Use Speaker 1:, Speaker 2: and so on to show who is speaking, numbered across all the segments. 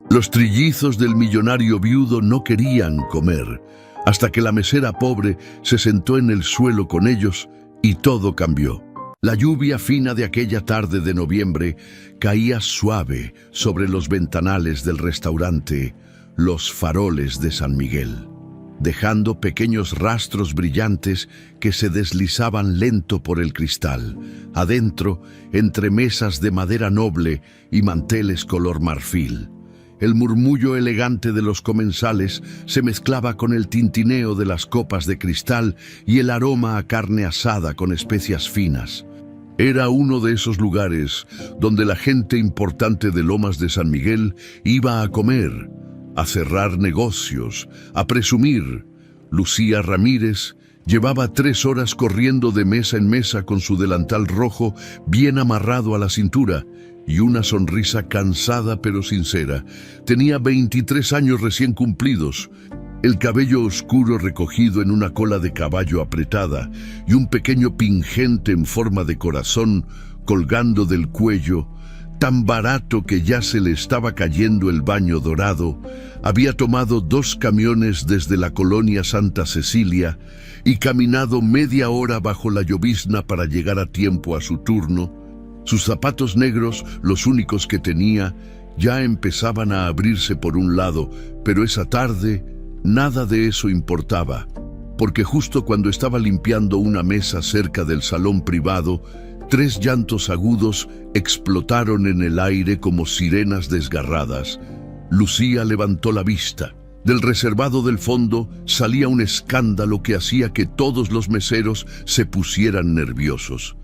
Speaker 1: Los trillizos del millonario viudo no querían comer, hasta que la mesera pobre se sentó en el suelo con ellos y todo cambió. La lluvia fina de aquella tarde de noviembre caía suave sobre los ventanales del restaurante Los Faroles de San Miguel, dejando pequeños rastros brillantes que se deslizaban lento por el cristal. Adentro, entre mesas de madera noble y manteles color marfil, el murmullo elegante de los comensales se mezclaba con el tintineo de las copas de cristal y el aroma a carne asada con especias finas. Era uno de esos lugares donde la gente importante de Lomas de San Miguel iba a comer, a cerrar negocios, a presumir. Lucía Ramírez llevaba 3 horas corriendo de mesa en mesa con su delantal rojo bien amarrado a la cintura y una sonrisa cansada pero sincera. Tenía 23 años recién cumplidos, el cabello oscuro recogido en una cola de caballo apretada y un pequeño pingente en forma de corazón colgando del cuello, tan barato que ya se le estaba cayendo el baño dorado. Había tomado 2 camiones desde la colonia Santa Cecilia y caminado media hora bajo la llovizna para llegar a tiempo a su turno. Sus zapatos negros, los únicos que tenía, ya empezaban a abrirse por un lado, pero esa tarde nada de eso importaba, porque justo cuando estaba limpiando una mesa cerca del salón privado, 3 llantos agudos explotaron en el aire como sirenas desgarradas. Lucía levantó la vista. Del reservado del fondo salía un escándalo que hacía que todos los meseros se pusieran nerviosos.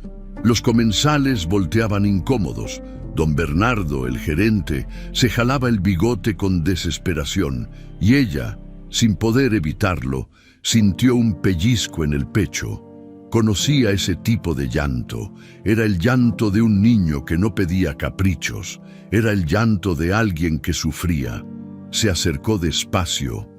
Speaker 1: Los comensales volteaban incómodos. Don Bernardo, el gerente, se jalaba el bigote con desesperación, y ella, sin poder evitarlo, sintió un pellizco en el pecho. Conocía ese tipo de llanto. Era el llanto de un niño que no pedía caprichos. Era el llanto de alguien que sufría. Se acercó despacio,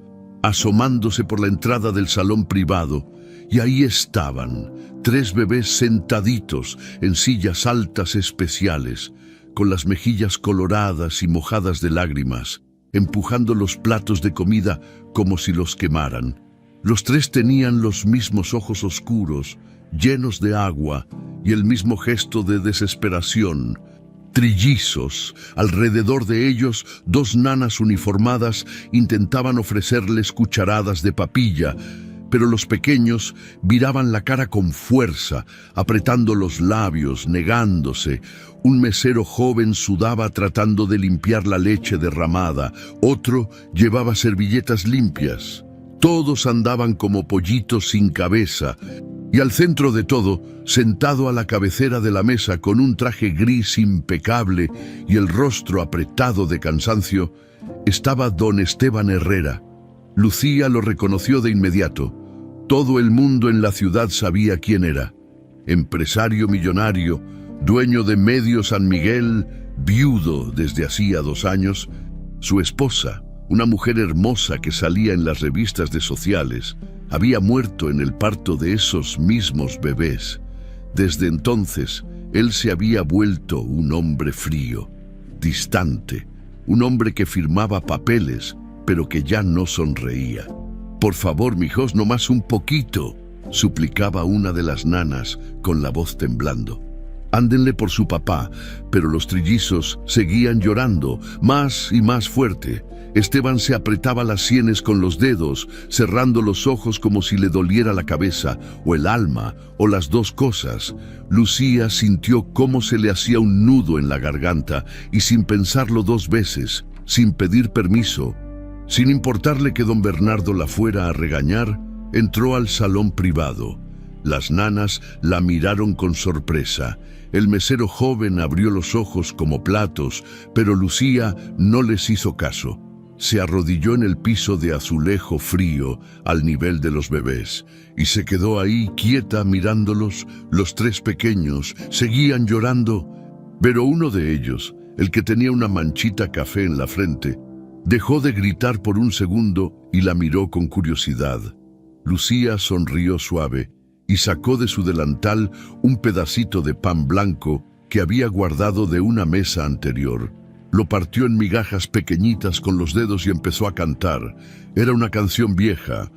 Speaker 1: asomándose por la entrada del salón privado, y ahí estaban 3 bebés sentaditos en sillas altas especiales, con las mejillas coloradas y mojadas de lágrimas, empujando los platos de comida como si los quemaran. Los 3 tenían los mismos ojos oscuros, llenos de agua, y el mismo gesto de desesperación. Trillizos. Alrededor de ellos, 2 nanas uniformadas intentaban ofrecerles cucharadas de papilla, pero los pequeños viraban la cara con fuerza, apretando los labios, negándose. Un mesero joven sudaba tratando de limpiar la leche derramada. Otro llevaba servilletas limpias. Todos andaban como pollitos sin cabeza. Y al centro de todo, sentado a la cabecera de la mesa con un traje gris impecable y el rostro apretado de cansancio, estaba don Esteban Herrera. Lucía lo reconoció de inmediato. Todo el mundo en la ciudad sabía quién era. Empresario millonario, dueño de Medio San Miguel, viudo desde hacía 2 años. Su esposa, una mujer hermosa que salía en las revistas de sociales, había muerto en el parto de esos mismos bebés. Desde entonces, él se había vuelto un hombre frío, distante, un hombre que firmaba papeles, pero que ya no sonreía. «Por favor, mijos, no más un poquito», suplicaba una de las nanas con la voz temblando. «Ándenle por su papá», pero los trillizos seguían llorando, más y más fuerte. Esteban se apretaba las sienes con los dedos, cerrando los ojos como si le doliera la cabeza, o el alma, o las 2 cosas. Lucía sintió cómo se le hacía un nudo en la garganta, y sin pensarlo 2 veces, sin pedir permiso, sin importarle que don Bernardo la fuera a regañar, entró al salón privado. Las nanas la miraron con sorpresa. El mesero joven abrió los ojos como platos, pero Lucía no les hizo caso. Se arrodilló en el piso de azulejo frío al nivel de los bebés y se quedó ahí quieta mirándolos. Los 3 pequeños seguían llorando, pero uno de ellos, el que tenía una manchita café en la frente, dejó de gritar por un segundo y la miró con curiosidad. Lucía sonrió suave y sacó de su delantal un pedacito de pan blanco que había guardado de una mesa anterior. Lo partió en migajas pequeñitas con los dedos y empezó a cantar. Era una canción vieja,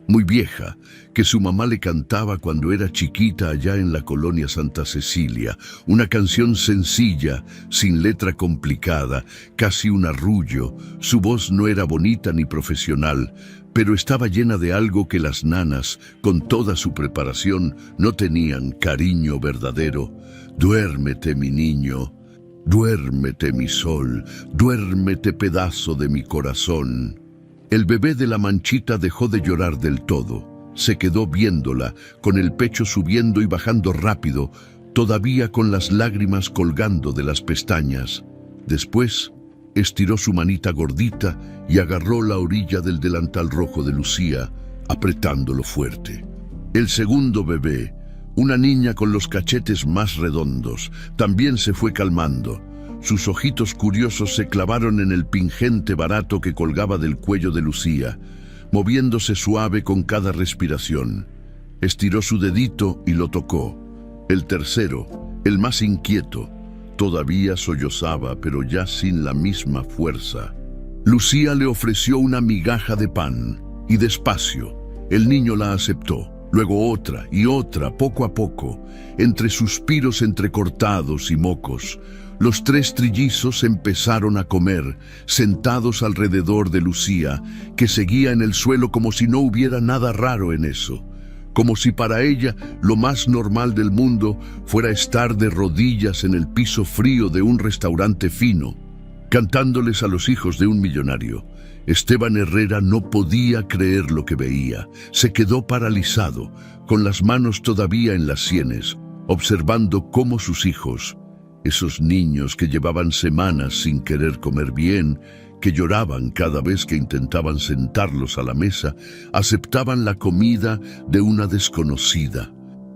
Speaker 1: muy vieja, que su mamá le cantaba cuando era chiquita allá en la colonia Santa Cecilia. Una canción sencilla, sin letra complicada, casi un arrullo. Su voz no era bonita ni profesional, pero estaba llena de algo que las nanas, con toda su preparación, no tenían: cariño verdadero. Duérmete, mi niño. Duérmete, mi sol. Duérmete, pedazo de mi corazón. El bebé de la manchita dejó de llorar del todo. Se quedó viéndola, con el pecho subiendo y bajando rápido, todavía con las lágrimas colgando de las pestañas. Después, estiró su manita gordita y agarró la orilla del delantal rojo de Lucía, apretándolo fuerte. El segundo bebé, una niña con los cachetes más redondos, también se fue calmando. Sus ojitos curiosos se clavaron en el pingente barato que colgaba del cuello de Lucía, moviéndose suave con cada respiración. Estiró su dedito y lo tocó. El tercero, el más inquieto, todavía sollozaba, pero ya sin la misma fuerza. Lucía le ofreció una migaja de pan, y despacio, el niño la aceptó. Luego otra y otra, poco a poco, entre suspiros entrecortados y mocos. Los tres trillizos empezaron a comer, sentados alrededor de Lucía, que seguía en el suelo como si no hubiera nada raro en eso. Como si para ella lo más normal del mundo fuera estar de rodillas en el piso frío de un restaurante fino, cantándoles a los hijos de un millonario. Esteban Herrera no podía creer lo que veía. Se quedó paralizado, con las manos todavía en las sienes, observando cómo sus hijos, esos niños que llevaban semanas sin querer comer bien, que lloraban cada vez que intentaban sentarlos a la mesa, aceptaban la comida de una desconocida.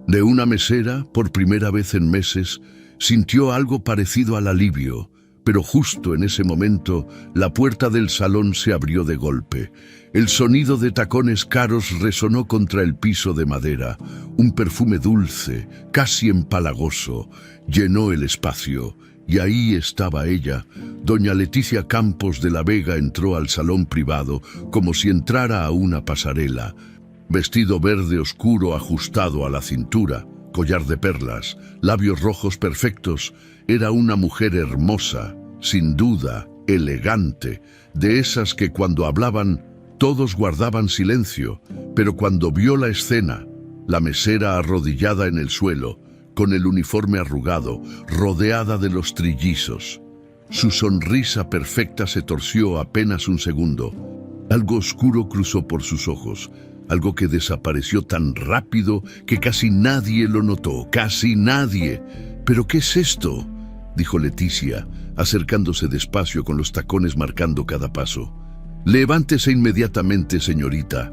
Speaker 1: De una mesera, por primera vez en meses, sintió algo parecido al alivio, pero justo en ese momento la puerta del salón se abrió de golpe. El sonido de tacones caros resonó contra el piso de madera. Un perfume dulce, casi empalagoso, llenó el espacio. Y ahí estaba ella. Doña Leticia Campos de la Vega entró al salón privado como si entrara a una pasarela. Vestido verde oscuro ajustado a la cintura, collar de perlas, labios rojos perfectos. Era una mujer hermosa, sin duda, elegante, de esas que cuando hablaban todos guardaban silencio, pero cuando vio la escena, la mesera arrodillada en el suelo, con el uniforme arrugado, rodeada de los trillizos, su sonrisa perfecta se torció apenas un segundo. Algo oscuro cruzó por sus ojos, algo que desapareció tan rápido que casi nadie lo notó, casi nadie. ¿Pero qué es esto?, dijo Leticia, acercándose despacio con los tacones marcando cada paso. «Levántese inmediatamente, señorita».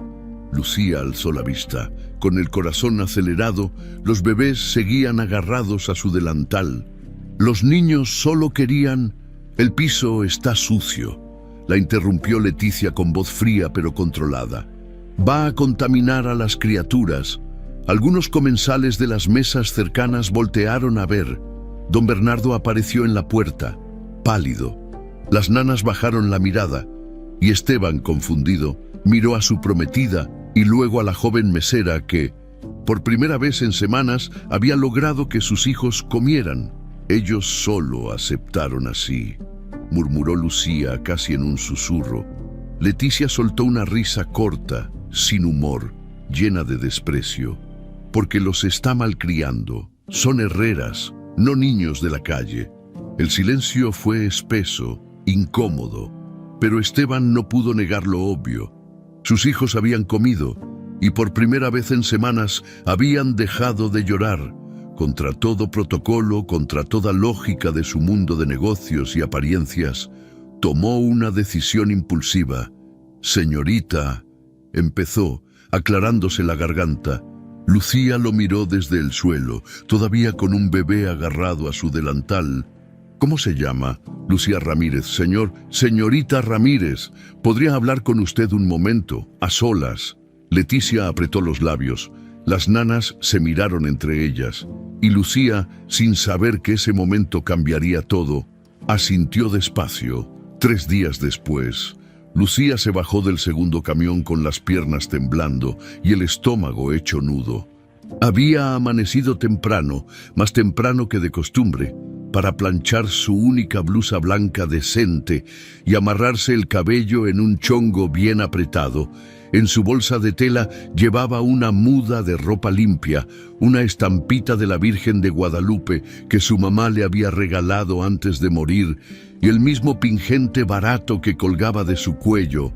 Speaker 1: Lucía alzó la vista. Con el corazón acelerado, los bebés seguían agarrados a su delantal. Los niños solo querían... «El piso está sucio», la interrumpió Leticia con voz fría pero controlada. «Va a contaminar a las criaturas». Algunos comensales de las mesas cercanas voltearon a ver. Don Bernardo apareció en la puerta, pálido. Las nanas bajaron la mirada, y Esteban, confundido, miró a su prometida y luego a la joven mesera que, por primera vez en semanas, había logrado que sus hijos comieran. «Ellos solo aceptaron así», murmuró Lucía casi en un susurro. Leticia soltó una risa corta, sin humor, llena de desprecio. «Porque los está malcriando. Son herreras, no niños de la calle». El silencio fue espeso, incómodo, pero Esteban no pudo negar lo obvio. Sus hijos habían comido y por primera vez en semanas habían dejado de llorar. Contra todo protocolo, contra toda lógica de su mundo de negocios y apariencias, tomó una decisión impulsiva. «Señorita», empezó, aclarándose la garganta. Lucía lo miró desde el suelo, todavía con un bebé agarrado a su delantal. «¿Cómo se llama?» «Lucía Ramírez». «Señorita Ramírez, ¿podría hablar con usted un momento, a solas?» Leticia apretó los labios. Las nanas se miraron entre ellas, y Lucía, sin saber que ese momento cambiaría todo, asintió despacio. 3 días después, Lucía se bajó del segundo camión con las piernas temblando y el estómago hecho nudo. Había amanecido temprano, más temprano que de costumbre, para planchar su única blusa blanca decente y amarrarse el cabello en un chongo bien apretado. En su bolsa de tela llevaba una muda de ropa limpia, una estampita de la Virgen de Guadalupe que su mamá le había regalado antes de morir, y el mismo pingente barato que colgaba de su cuello.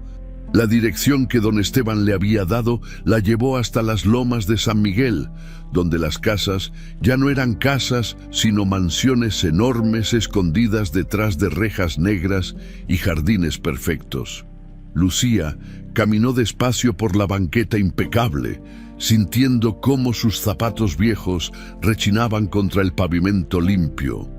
Speaker 1: La dirección que don Esteban le había dado la llevó hasta las lomas de San Miguel, donde las casas ya no eran casas, sino mansiones enormes escondidas detrás de rejas negras y jardines perfectos. Lucía caminó despacio por la banqueta impecable, sintiendo cómo sus zapatos viejos rechinaban contra el pavimento limpio.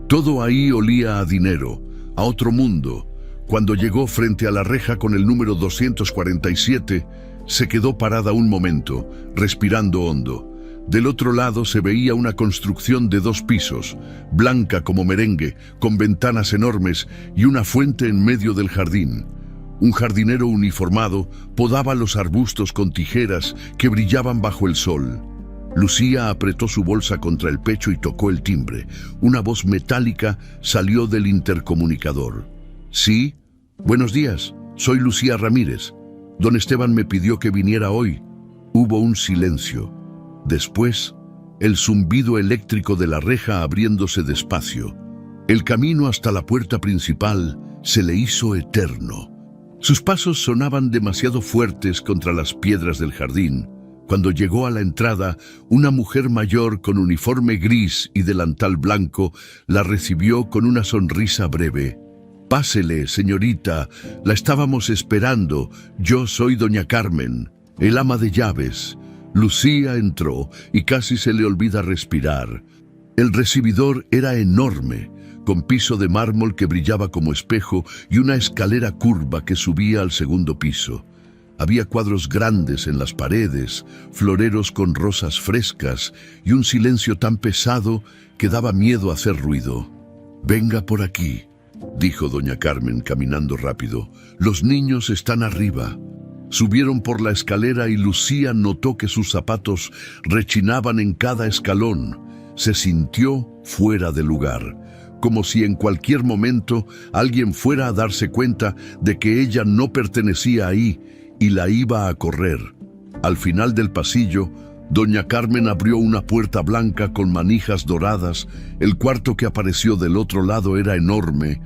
Speaker 1: Todo ahí olía a dinero, a otro mundo. Cuando llegó frente a la reja con el número 247, se quedó parada un momento, respirando hondo. Del otro lado se veía una construcción de 2 pisos, blanca como merengue, con ventanas enormes y una fuente en medio del jardín. Un jardinero uniformado podaba los arbustos con tijeras que brillaban bajo el sol. Lucía apretó su bolsa contra el pecho y tocó el timbre. Una voz metálica salió del intercomunicador. «Sí, buenos días, soy Lucía Ramírez. Don Esteban me pidió que viniera hoy». Hubo un silencio. Después, el zumbido eléctrico de la reja abriéndose despacio. El camino hasta la puerta principal se le hizo eterno. Sus pasos sonaban demasiado fuertes contra las piedras del jardín. Cuando llegó a la entrada, una mujer mayor con uniforme gris y delantal blanco la recibió con una sonrisa breve. «Pásele, señorita, la estábamos esperando. Yo soy doña Carmen, el ama de llaves». Lucía entró y casi se le olvida respirar. El recibidor era enorme, con piso de mármol que brillaba como espejo y una escalera curva que subía al segundo piso. Había cuadros grandes en las paredes, floreros con rosas frescas y un silencio tan pesado que daba miedo hacer ruido. «Venga por aquí», dijo doña Carmen caminando rápido. «Los niños están arriba». Subieron por la escalera y Lucía notó que sus zapatos rechinaban en cada escalón. Se sintió fuera de lugar, como si en cualquier momento alguien fuera a darse cuenta de que ella no pertenecía ahí y la iba a correr. Al final del pasillo, doña Carmen abrió una puerta blanca con manijas doradas. El cuarto que apareció del otro lado era enorme,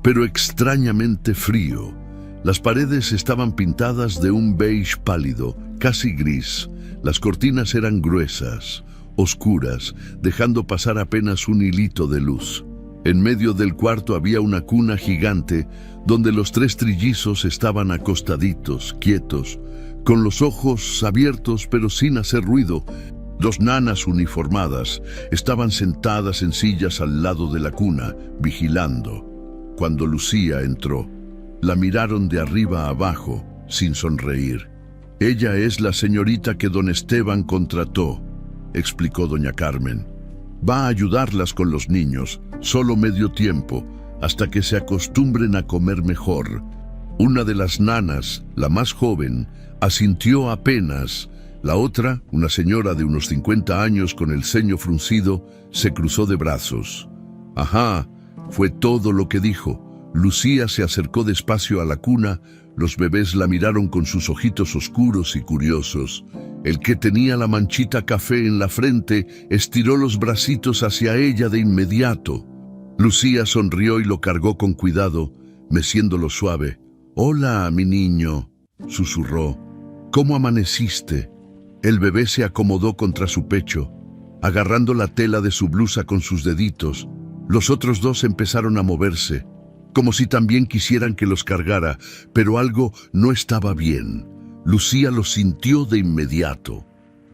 Speaker 1: pero extrañamente frío. Las paredes estaban pintadas de un beige pálido, casi gris. Las cortinas eran gruesas, oscuras, dejando pasar apenas un hilito de luz. En medio del cuarto había una cuna gigante, donde los 3 trillizos estaban acostaditos, quietos, con los ojos abiertos pero sin hacer ruido. 2 nanas uniformadas estaban sentadas en sillas al lado de la cuna, vigilando. Cuando Lucía entró, la miraron de arriba a abajo, sin sonreír. «Ella es la señorita que don Esteban contrató», explicó doña Carmen. «Va a ayudarlas con los niños, solo medio tiempo, hasta que se acostumbren a comer mejor». Una de las nanas, la más joven, asintió apenas. La otra, una señora de unos 50 años con el ceño fruncido, se cruzó de brazos. «Ajá», fue todo lo que dijo. Lucía se acercó despacio a la cuna. Los bebés la miraron con sus ojitos oscuros y curiosos. El que tenía la manchita café en la frente estiró los bracitos hacia ella de inmediato. Lucía sonrió y lo cargó con cuidado, meciéndolo suave. «Hola, mi niño», susurró. «¿Cómo amaneciste?» El bebé se acomodó contra su pecho, agarrando la tela de su blusa con sus deditos. Los otros 2 empezaron a moverse, como si también quisieran que los cargara, pero algo no estaba bien. Lucía lo sintió de inmediato.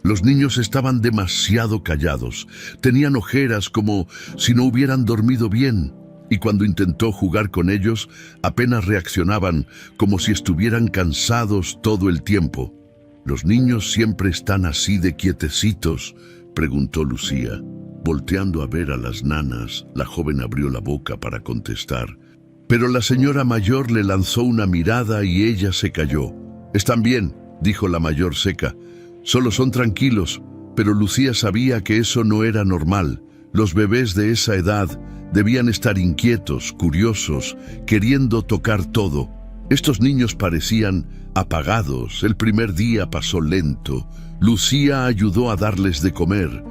Speaker 1: Los niños estaban demasiado callados, tenían ojeras como si no hubieran dormido bien, y cuando intentó jugar con ellos, apenas reaccionaban, como si estuvieran cansados todo el tiempo. Los niños siempre están así de quietecitos, preguntó Lucía. Volteando a ver a las nanas, la joven abrió la boca para contestar, pero la señora mayor le lanzó una mirada y ella se calló. «Están bien», dijo la mayor seca, «solo son tranquilos», pero Lucía sabía que eso no era normal. Los bebés de esa edad debían estar inquietos, curiosos, queriendo tocar todo. Estos niños parecían apagados. El primer día pasó lento. Lucía ayudó a darles de comer,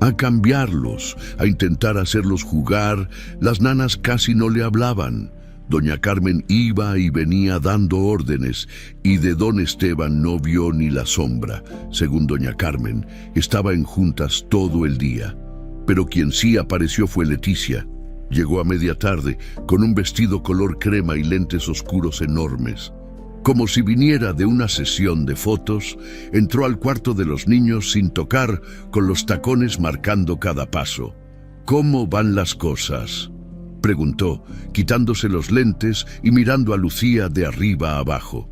Speaker 1: a cambiarlos, a intentar hacerlos jugar. Las nanas casi no le hablaban. Doña Carmen iba y venía dando órdenes, y de don Esteban no vio ni la sombra. Según doña Carmen, estaba en juntas todo el día. Pero quien sí apareció fue Leticia. Llegó a media tarde, con un vestido color crema y lentes oscuros enormes. Como si viniera de una sesión de fotos, entró al cuarto de los niños sin tocar, con los tacones marcando cada paso. «¿Cómo van las cosas?», preguntó, quitándose los lentes y mirando a Lucía de arriba a abajo.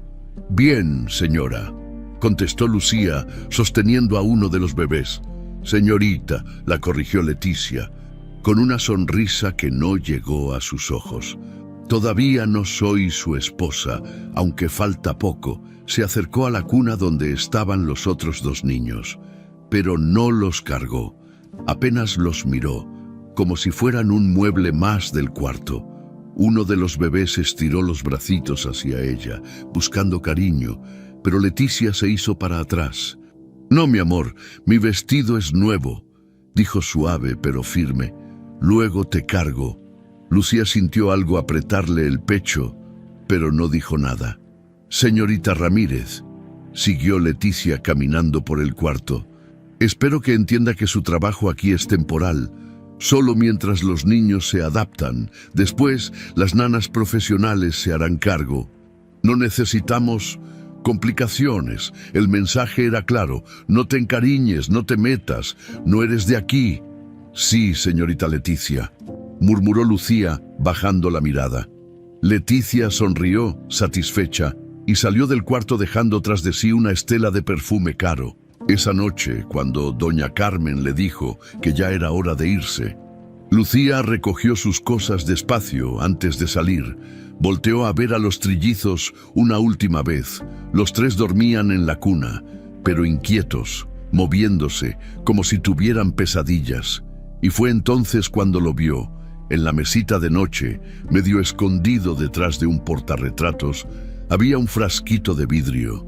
Speaker 1: «Bien, señora», contestó Lucía, sosteniendo a uno de los bebés. «Señorita», la corrigió Leticia, con una sonrisa que no llegó a sus ojos. «Todavía no soy su esposa, aunque falta poco». Se acercó a la cuna donde estaban los otros dos niños, pero no los cargó. Apenas los miró, como si fueran un mueble más del cuarto. Uno de los bebés estiró los bracitos hacia ella, buscando cariño, pero Leticia se hizo para atrás. «No, mi amor, mi vestido es nuevo», dijo suave pero firme. «Luego te cargo». Lucía sintió algo apretarle el pecho, pero no dijo nada. «Señorita Ramírez», siguió Leticia caminando por el cuarto, «espero que entienda que su trabajo aquí es temporal, solo mientras los niños se adaptan. Después, las nanas profesionales se harán cargo. No necesitamos complicaciones. El mensaje era claro. No te encariñes, no te metas, no eres de aquí». «Sí, señorita Leticia», murmuró Lucía, bajando la mirada. Leticia sonrió, satisfecha, y salió del cuarto dejando tras de sí una estela de perfume caro. Esa noche, cuando doña Carmen le dijo que ya era hora de irse, Lucía recogió sus cosas despacio antes de salir. Volteó a ver a los trillizos una última vez. Los tres dormían en la cuna, pero inquietos, moviéndose, como si tuvieran pesadillas. Y fue entonces cuando lo vio, en la mesita de noche, medio escondido detrás de un portarretratos, había un frasquito de vidrio.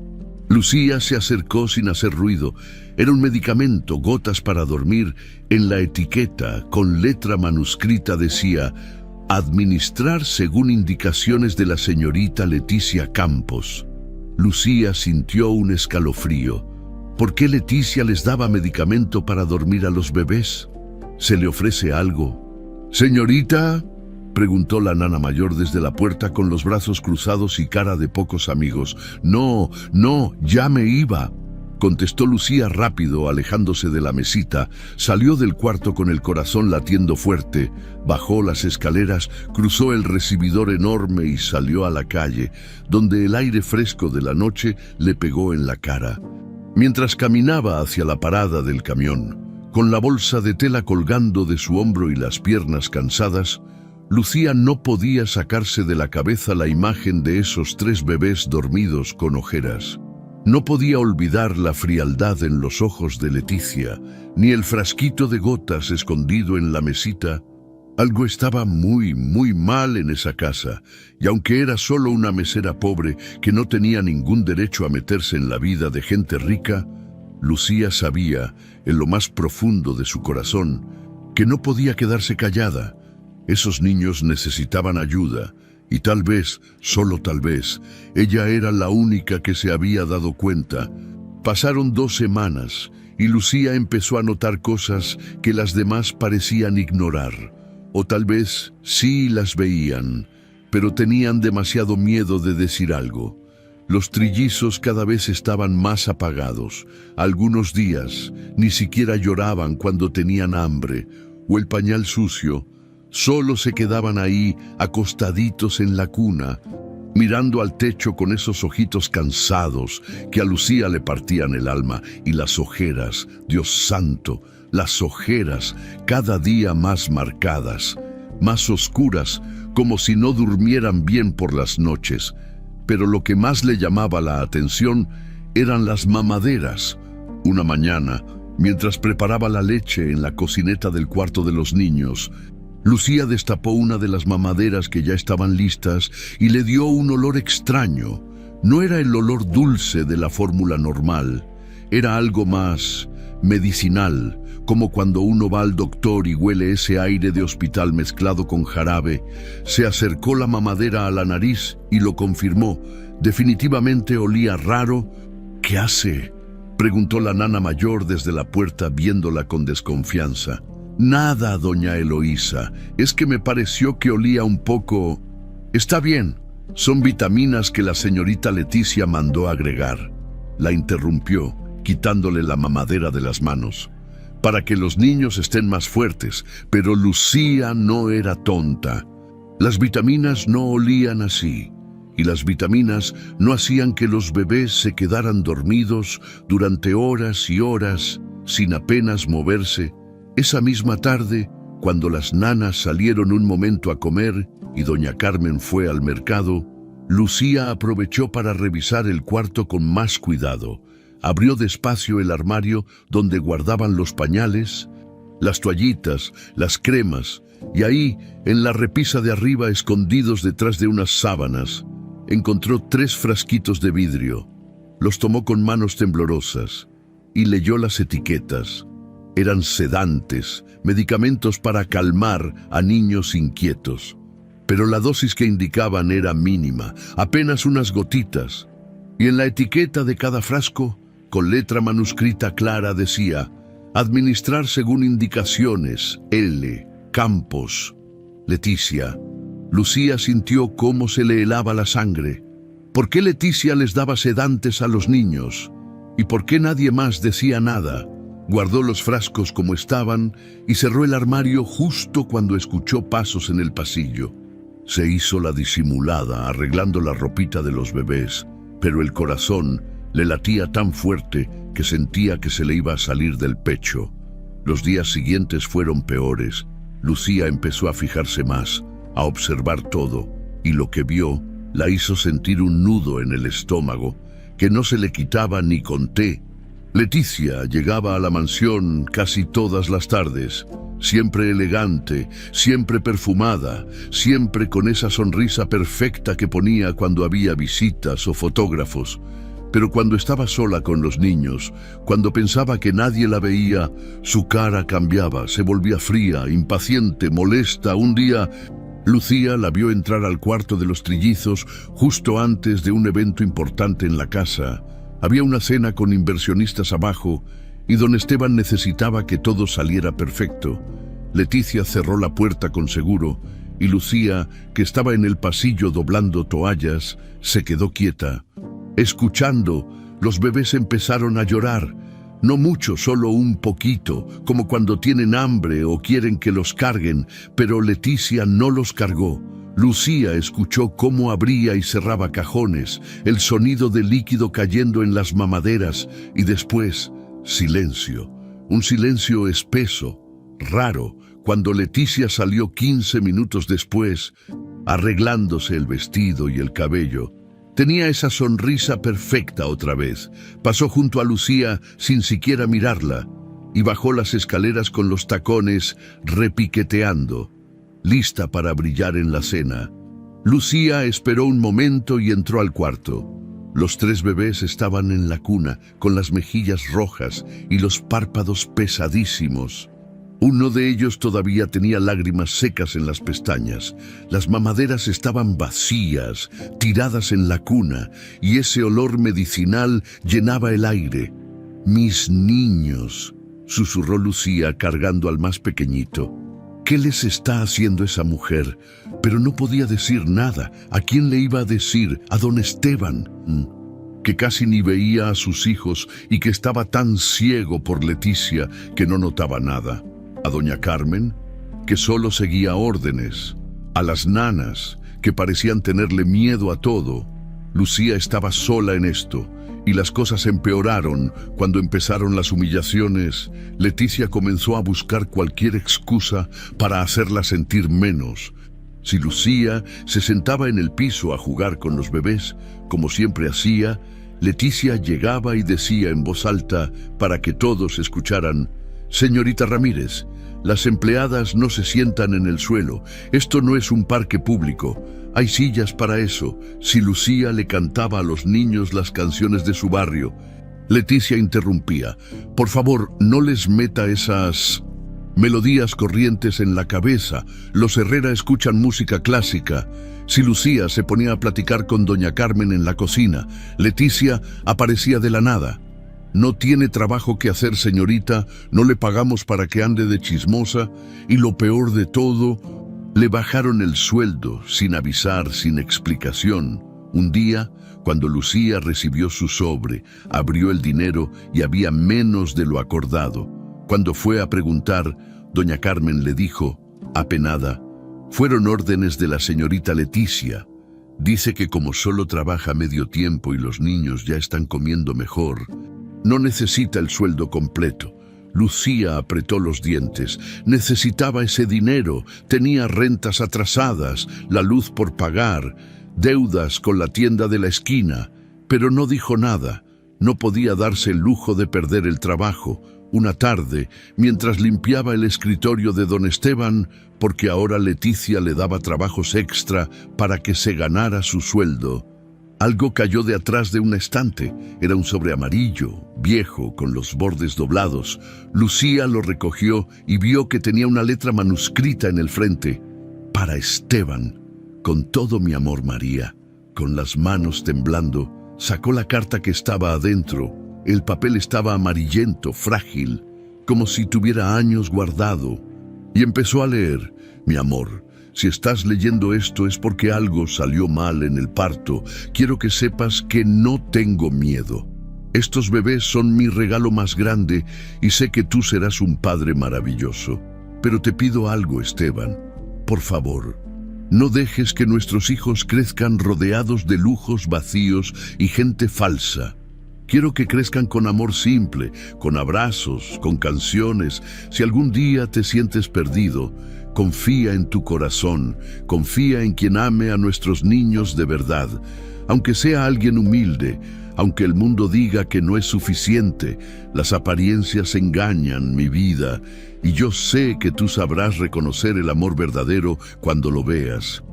Speaker 1: Lucía se acercó sin hacer ruido. Era un medicamento, gotas para dormir. En la etiqueta, con letra manuscrita, decía: «Administrar según indicaciones de la señorita Leticia Campos». Lucía sintió un escalofrío. ¿Por qué Leticia les daba medicamento para dormir a los bebés? ¿Se le ofrece algo? «Señorita», preguntó la nana mayor desde la puerta con los brazos cruzados y cara de pocos amigos. «No, no, ya me iba», contestó Lucía rápido, alejándose de la mesita. Salió del cuarto con el corazón latiendo fuerte, bajó las escaleras, cruzó el recibidor enorme y salió a la calle, donde el aire fresco de la noche le pegó en la cara. Mientras caminaba hacia la parada del camión, con la bolsa de tela colgando de su hombro y las piernas cansadas, Lucía no podía sacarse de la cabeza la imagen de esos tres bebés dormidos con ojeras. No podía olvidar la frialdad en los ojos de Leticia, ni el frasquito de gotas escondido en la mesita. Algo estaba muy mal en esa casa, y aunque era solo una mesera pobre que no tenía ningún derecho a meterse en la vida de gente rica, Lucía sabía, en lo más profundo de su corazón, que no podía quedarse callada. Esos niños necesitaban ayuda, y tal vez, solo tal vez, ella era la única que se había dado cuenta. Pasaron 2 semanas, y Lucía empezó a notar cosas que las demás parecían ignorar. O tal vez sí las veían, pero tenían demasiado miedo de decir algo. Los trillizos cada vez estaban más apagados. Algunos días ni siquiera lloraban cuando tenían hambre, o el pañal sucio. Solo se quedaban ahí, acostaditos en la cuna, mirando al techo con esos ojitos cansados que a Lucía le partían el alma, y las ojeras, Dios santo, las ojeras cada día más marcadas, más oscuras, como si no durmieran bien por las noches. Pero lo que más le llamaba la atención eran las mamaderas. Una mañana, mientras preparaba la leche en la cocineta del cuarto de los niños, Lucía destapó una de las mamaderas que ya estaban listas y le dio un olor extraño. No era el olor dulce de la fórmula normal, era algo más medicinal, como cuando uno va al doctor y huele ese aire de hospital mezclado con jarabe. Se acercó la mamadera a la nariz y lo confirmó. Definitivamente olía raro. ¿Qué hace?, preguntó la nana mayor desde la puerta, viéndola con desconfianza. Nada, doña Eloísa, es que me pareció que olía un poco... Está bien, son vitaminas que la señorita Leticia mandó agregar. La interrumpió, quitándole la mamadera de las manos. Para que los niños estén más fuertes, pero Lucía no era tonta. Las vitaminas no olían así, y las vitaminas no hacían que los bebés se quedaran dormidos durante horas y horas, sin apenas moverse. Esa misma tarde, cuando las nanas salieron un momento a comer y doña Carmen fue al mercado, Lucía aprovechó para revisar el cuarto con más cuidado. Abrió despacio el armario donde guardaban los pañales, las toallitas, las cremas, y ahí, en la repisa de arriba, escondidos detrás de unas sábanas, encontró 3 frasquitos de vidrio. Los tomó con manos temblorosas y leyó las etiquetas. Eran sedantes, medicamentos para calmar a niños inquietos. Pero la dosis que indicaban era mínima, apenas unas gotitas. Y en la etiqueta de cada frasco, con letra manuscrita clara, decía: administrar según indicaciones, L. Campos. Leticia. Lucía sintió cómo se le helaba la sangre. ¿Por qué Leticia les daba sedantes a los niños? ¿Y por qué nadie más decía nada? Guardó los frascos como estaban y cerró el armario justo cuando escuchó pasos en el pasillo. Se hizo la disimulada, arreglando la ropita de los bebés, pero el corazón le latía tan fuerte que sentía que se le iba a salir del pecho. Los días siguientes fueron peores. Lucía empezó a fijarse más, a observar todo, y lo que vio la hizo sentir un nudo en el estómago que no se le quitaba ni con té. Leticia llegaba a la mansión casi todas las tardes, siempre elegante, siempre perfumada, siempre con esa sonrisa perfecta que ponía cuando había visitas o fotógrafos. Pero cuando estaba sola con los niños, cuando pensaba que nadie la veía, su cara cambiaba, se volvía fría, impaciente, molesta. Un día, Lucía la vio entrar al cuarto de los trillizos justo antes de un evento importante en la casa. Había una cena con inversionistas abajo y don Esteban necesitaba que todo saliera perfecto. Leticia cerró la puerta con seguro y Lucía, que estaba en el pasillo doblando toallas, se quedó quieta. Escuchando, los bebés empezaron a llorar. No mucho, solo un poquito, como cuando tienen hambre o quieren que los carguen, pero Leticia no los cargó. Lucía escuchó cómo abría y cerraba cajones, el sonido de líquido cayendo en las mamaderas y después silencio, un silencio espeso, raro, cuando Leticia salió 15 minutos después, arreglándose el vestido y el cabello. Tenía esa sonrisa perfecta otra vez. Pasó junto a Lucía sin siquiera mirarla y bajó las escaleras con los tacones repiqueteando, lista para brillar en la cena. Lucía esperó un momento y entró al cuarto. Los 3 bebés estaban en la cuna, con las mejillas rojas y los párpados pesadísimos. Uno de ellos todavía tenía lágrimas secas en las pestañas. Las mamaderas estaban vacías, tiradas en la cuna, y ese olor medicinal llenaba el aire. «Mis niños», susurró Lucía cargando al más pequeñito. ¿Qué les está haciendo esa mujer? Pero no podía decir nada. ¿A quién le iba a decir? ¿A don Esteban? Que casi ni veía a sus hijos y que estaba tan ciego por Leticia que no notaba nada. ¿A doña Carmen? Que solo seguía órdenes. A las nanas, que parecían tenerle miedo a todo. Lucía estaba sola en esto, y las cosas empeoraron cuando empezaron las humillaciones. Leticia comenzó a buscar cualquier excusa para hacerla sentir menos. Si Lucía se sentaba en el piso a jugar con los bebés, como siempre hacía, Leticia llegaba y decía en voz alta para que todos escucharan: «Señorita Ramírez, las empleadas no se sientan en el suelo. Esto no es un parque público. Hay sillas para eso». Si Lucía le cantaba a los niños las canciones de su barrio, Leticia interrumpía: «Por favor, no les meta esas melodías corrientes en la cabeza. Los Herrera escuchan música clásica». Si Lucía se ponía a platicar con doña Carmen en la cocina, Leticia aparecía de la nada: «No tiene trabajo que hacer, señorita, no le pagamos para que ande de chismosa». Y lo peor de todo, le bajaron el sueldo sin avisar, sin explicación. Un día, cuando Lucía recibió su sobre, abrió el dinero y había menos de lo acordado. Cuando fue a preguntar, doña Carmen le dijo, apenada: «Fueron órdenes de la señorita Leticia. Dice que como solo trabaja medio tiempo y los niños ya están comiendo mejor, no necesita el sueldo completo». Lucía apretó los dientes. Necesitaba ese dinero. Tenía rentas atrasadas, la luz por pagar, deudas con la tienda de la esquina. Pero no dijo nada. No podía darse el lujo de perder el trabajo. Una tarde, mientras limpiaba el escritorio de don Esteban, porque ahora Leticia le daba trabajos extra para que se ganara su sueldo, algo cayó de atrás de un estante. Era un sobre amarillo, viejo, con los bordes doblados. Lucía lo recogió y vio que tenía una letra manuscrita en el frente: «Para Esteban, con todo mi amor, María». Con las manos temblando, sacó la carta que estaba adentro. El papel estaba amarillento, frágil, como si tuviera años guardado. Y empezó a leer: «Mi amor, si estás leyendo esto es porque algo salió mal en el parto. Quiero que sepas que no tengo miedo. Estos bebés son mi regalo más grande y sé que tú serás un padre maravilloso. Pero te pido algo, Esteban. Por favor, no dejes que nuestros hijos crezcan rodeados de lujos vacíos y gente falsa. Quiero que crezcan con amor simple, con abrazos, con canciones. Si algún día te sientes perdido, confía en tu corazón, confía en quien ame a nuestros niños de verdad. Aunque sea alguien humilde, aunque el mundo diga que no es suficiente, las apariencias engañan, mi vida, y yo sé que tú sabrás reconocer el amor verdadero cuando lo veas.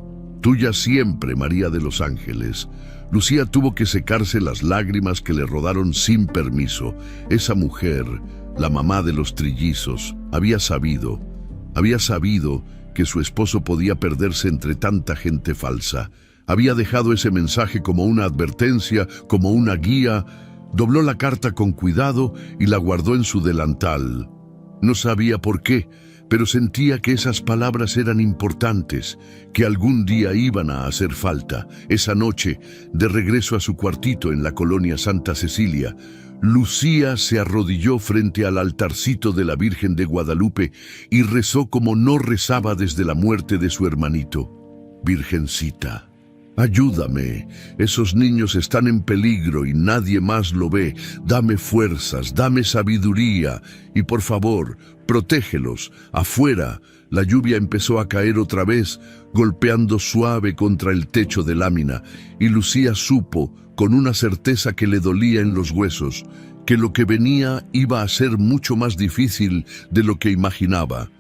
Speaker 1: Tuya siempre, María de los Ángeles». Lucía tuvo que secarse las lágrimas que le rodaron sin permiso. Esa mujer, la mamá de los trillizos, había sabido que su esposo podía perderse entre tanta gente falsa. Había dejado ese mensaje como una advertencia, como una guía. Dobló la carta con cuidado y la guardó en su delantal. No sabía por qué, pero sentía que esas palabras eran importantes, que algún día iban a hacer falta. Esa noche, de regreso a su cuartito en la colonia Santa Cecilia, Lucía se arrodilló frente al altarcito de la Virgen de Guadalupe y rezó como no rezaba desde la muerte de su hermanito. «Virgencita, ayúdame. Esos niños están en peligro y nadie más lo ve. Dame fuerzas, dame sabiduría y por favor, protégelos». Afuera, la lluvia empezó a caer otra vez, golpeando suave contra el techo de lámina, y Lucía supo, con una certeza que le dolía en los huesos, que lo que venía iba a ser mucho más difícil de lo que imaginaba.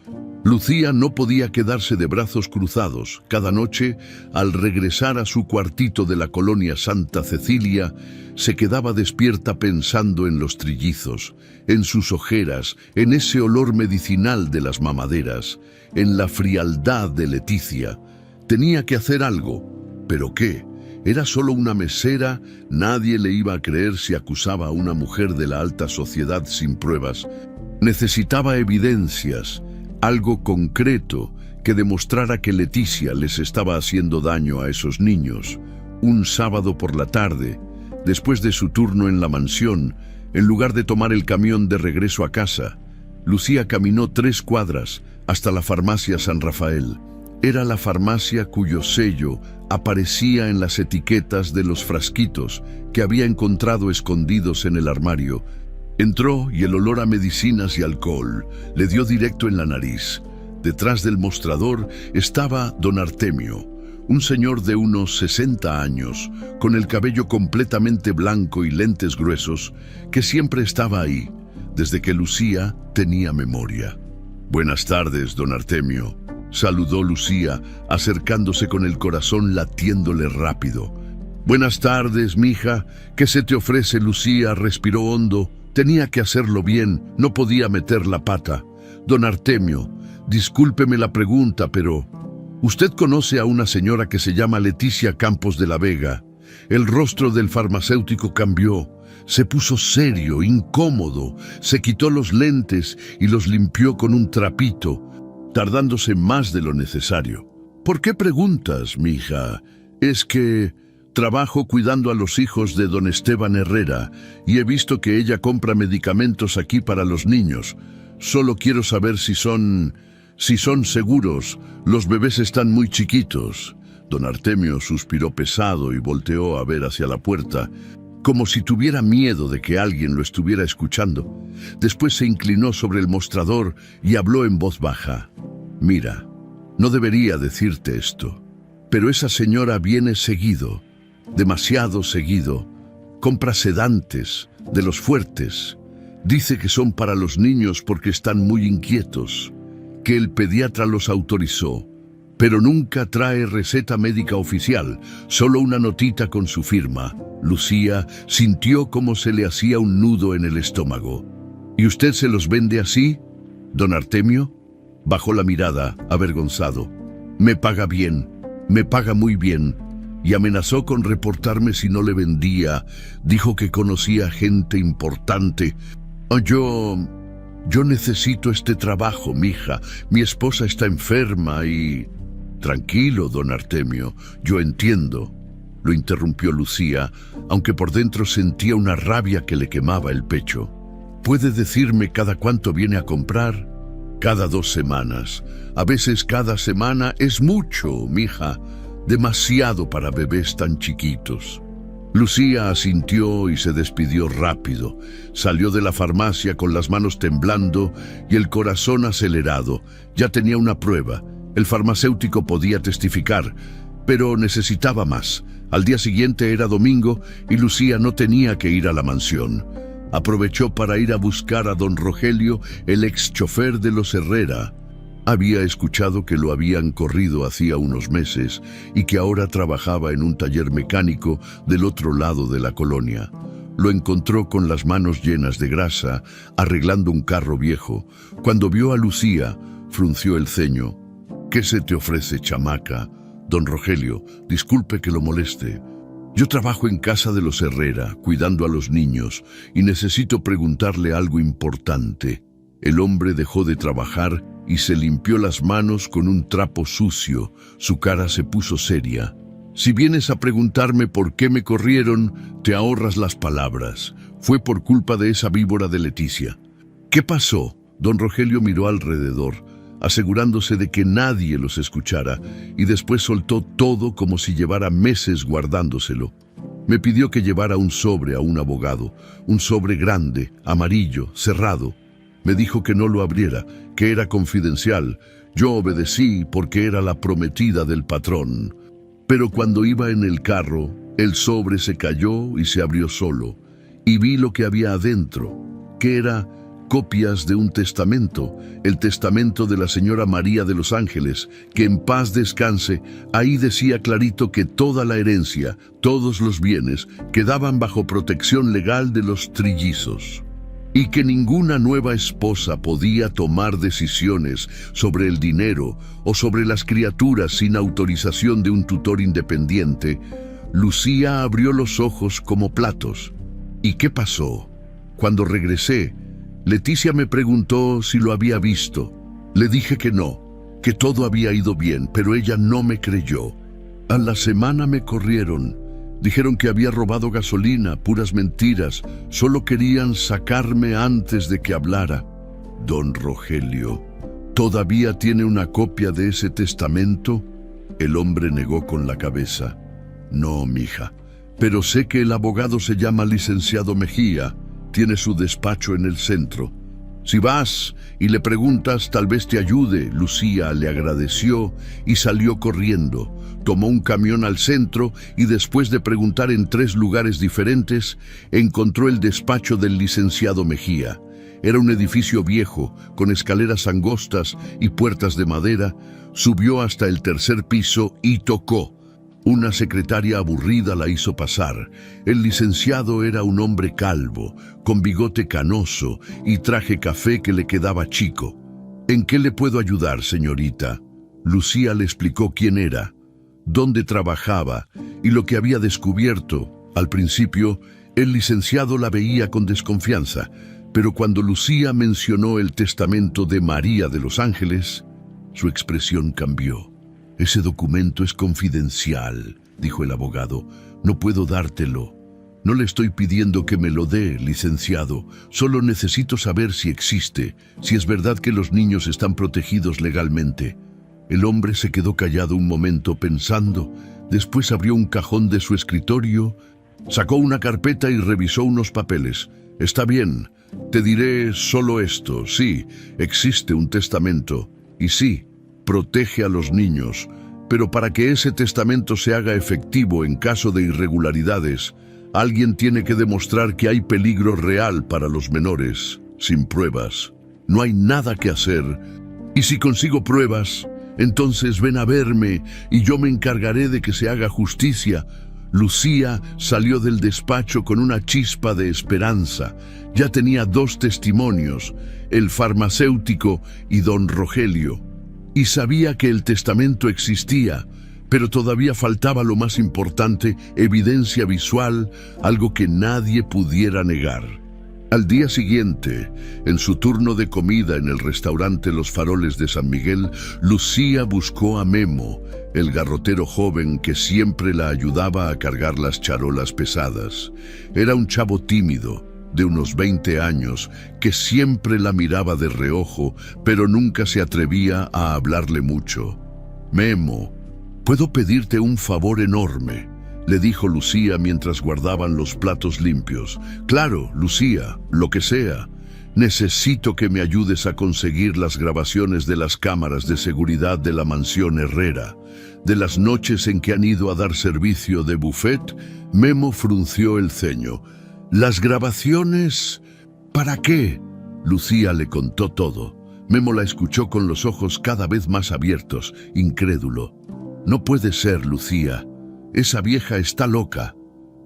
Speaker 1: Lucía no podía quedarse de brazos cruzados. Cada noche, al regresar a su cuartito de la colonia Santa Cecilia, se quedaba despierta pensando en los trillizos, en sus ojeras, en ese olor medicinal de las mamaderas, en la frialdad de Leticia. Tenía que hacer algo. ¿Pero qué? Era solo una mesera. Nadie le iba a creer si acusaba a una mujer de la alta sociedad sin pruebas. Necesitaba evidencias, algo concreto que demostrara que Leticia les estaba haciendo daño a esos niños. Un sábado por la tarde, después de su turno en la mansión, en lugar de tomar el camión de regreso a casa, Lucía caminó 3 cuadras hasta la farmacia San Rafael. Era la farmacia cuyo sello aparecía en las etiquetas de los frasquitos que había encontrado escondidos en el armario. Entró y el olor a medicinas y alcohol le dio directo en la nariz. Detrás del mostrador estaba don Artemio, un señor de unos 60 años, con el cabello completamente blanco y lentes gruesos, que siempre estaba ahí, desde que Lucía tenía memoria. «Buenas tardes, don Artemio», saludó Lucía, acercándose con el corazón latiéndole rápido. «Buenas tardes, mija. ¿Qué se te ofrece, Lucía?», respiró hondo. Tenía que hacerlo bien, no podía meter la pata. «Don Artemio, discúlpeme la pregunta, pero ¿usted conoce a una señora que se llama Leticia Campos de la Vega?». El rostro del farmacéutico cambió. Se puso serio, incómodo, se quitó los lentes y los limpió con un trapito, tardándose más de lo necesario. «¿Por qué preguntas, mija? Es que trabajo cuidando a los hijos de don Esteban Herrera y he visto que ella compra medicamentos aquí para los niños. Solo quiero saber si son seguros. Los bebés están muy chiquitos». Don Artemio suspiró pesado y volteó a ver hacia la puerta, como si tuviera miedo de que alguien lo estuviera escuchando. Después se inclinó sobre el mostrador y habló en voz baja. «Mira, no debería decirte esto, pero esa señora viene seguido, demasiado seguido. Compra sedantes, de los fuertes. Dice que son para los niños porque están muy inquietos, que el pediatra los autorizó, pero nunca trae receta médica oficial, solo una notita con su firma». Lucía sintió como se le hacía un nudo en el estómago. «¿Y usted se los vende así, don Artemio?». Bajó la mirada, avergonzado. «Me paga bien, me paga muy bien, y amenazó con reportarme si no le vendía. Dijo que conocía gente importante. Yo necesito este trabajo, mija. Mi esposa está enferma y...». «Tranquilo, don Artemio, yo entiendo», lo interrumpió Lucía, aunque por dentro sentía una rabia que le quemaba el pecho. «¿Puede decirme cada cuánto viene a comprar?». «Cada 2 semanas. A veces cada semana es mucho, mija. Demasiado para bebés tan chiquitos». Lucía asintió y se despidió rápido. Salió de la farmacia con las manos temblando y el corazón acelerado. Ya tenía una prueba. El farmacéutico podía testificar, pero necesitaba más. Al día siguiente era domingo y Lucía no tenía que ir a la mansión. Aprovechó para ir a buscar a don Rogelio, el ex chofer de los Herrera. Había escuchado que lo habían corrido hacía unos meses y que ahora trabajaba en un taller mecánico del otro lado de la colonia. Lo encontró con las manos llenas de grasa, arreglando un carro viejo. Cuando vio a Lucía, frunció el ceño. «¿Qué se te ofrece, chamaca?». «Don Rogelio, disculpe que lo moleste. Yo trabajo en casa de los Herrera, cuidando a los niños, y necesito preguntarle algo importante». El hombre dejó de trabajar y se limpió las manos con un trapo sucio. Su cara se puso seria. «Si vienes a preguntarme por qué me corrieron, te ahorras las palabras. Fue por culpa de esa víbora de Leticia». «¿Qué pasó?». Don Rogelio miró alrededor, asegurándose de que nadie los escuchara, y después soltó todo como si llevara meses guardándoselo. «Me pidió que llevara un sobre a un abogado, un sobre grande, amarillo, cerrado. Me dijo que no lo abriera, que era confidencial. Yo obedecí porque era la prometida del patrón. Pero cuando iba en el carro, el sobre se cayó y se abrió solo, y vi lo que había adentro, que era copias de un testamento, el testamento de la señora María de los Ángeles, que en paz descanse. Ahí decía clarito que toda la herencia, todos los bienes, quedaban bajo protección legal de los trillizos, y que ninguna nueva esposa podía tomar decisiones sobre el dinero o sobre las criaturas sin autorización de un tutor independiente. Lucía abrió los ojos como platos. ¿Y qué pasó? Cuando regresé, Leticia me preguntó si lo había visto. Le dije que no, que todo había ido bien, pero ella no me creyó. A la semana me corrieron. Dijeron que había robado gasolina, puras mentiras. Solo querían sacarme antes de que hablara. Don Rogelio, ¿todavía tiene una copia de ese testamento? El hombre negó con la cabeza. No, mija, pero sé que el abogado se llama licenciado Mejía. Tiene su despacho en el centro. Si vas y le preguntas, tal vez te ayude. Lucía le agradeció y salió corriendo. Tomó un camión al centro y después de preguntar en 3 lugares diferentes, encontró el despacho del licenciado Mejía. Era un edificio viejo, con escaleras angostas y puertas de madera. Subió hasta el 3er piso y tocó. Una secretaria aburrida la hizo pasar. El licenciado era un hombre calvo, con bigote canoso y traje café que le quedaba chico. ¿En qué le puedo ayudar, señorita? Lucía le explicó quién era, dónde trabajaba y lo que había descubierto. Al principio, el licenciado la veía con desconfianza, pero cuando Lucía mencionó el testamento de María de los Ángeles, su expresión cambió. «Ese documento es confidencial», dijo el abogado. «No puedo dártelo. No le estoy pidiendo que me lo dé, licenciado. Solo necesito saber si existe, si es verdad que los niños están protegidos legalmente». El hombre se quedó callado un momento pensando. Después abrió un cajón de su escritorio, sacó una carpeta y revisó unos papeles. «Está bien. Te diré solo esto. Sí, existe un testamento. Y sí, protege a los niños, pero para que ese testamento se haga efectivo en caso de irregularidades, alguien tiene que demostrar que hay peligro real para los menores, sin pruebas. No hay nada que hacer, y si consigo pruebas, entonces ven a verme y yo me encargaré de que se haga justicia». Lucía salió del despacho con una chispa de esperanza. Ya tenía 2 testimonios, el farmacéutico y don Rogelio. Y sabía que el testamento existía, pero todavía faltaba lo más importante, evidencia visual, algo que nadie pudiera negar. Al día siguiente, en su turno de comida en el restaurante Los Faroles de San Miguel, Lucía buscó a Memo, el garrotero joven que siempre la ayudaba a cargar las charolas pesadas. Era un chavo tímido, de unos 20 años, que siempre la miraba de reojo, pero nunca se atrevía a hablarle mucho. «Memo, ¿puedo pedirte un favor enorme?», le dijo Lucía mientras guardaban los platos limpios. «Claro, Lucía, lo que sea. Necesito que me ayudes a conseguir las grabaciones de las cámaras de seguridad de la mansión Herrera. De las noches en que han ido a dar servicio de buffet». Memo frunció el ceño. «¿Las grabaciones? ¿Para qué?». Lucía le contó todo. Memo la escuchó con los ojos cada vez más abiertos, incrédulo. «No puede ser, Lucía. Esa vieja está loca.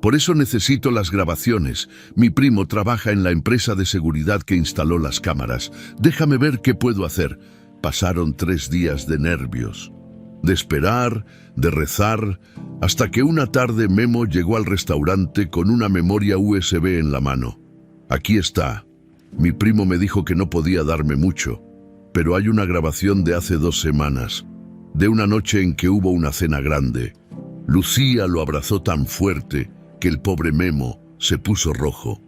Speaker 1: Por eso necesito las grabaciones. Mi primo trabaja en la empresa de seguridad que instaló las cámaras. Déjame ver qué puedo hacer». Pasaron 3 días de nervios, de esperar, de rezar, hasta que una tarde Memo llegó al restaurante con una memoria USB en la mano. «Aquí está. Mi primo me dijo que no podía darme mucho, pero hay una grabación de hace 2 semanas, de una noche en que hubo una cena grande». Lucía lo abrazó tan fuerte que el pobre Memo se puso rojo.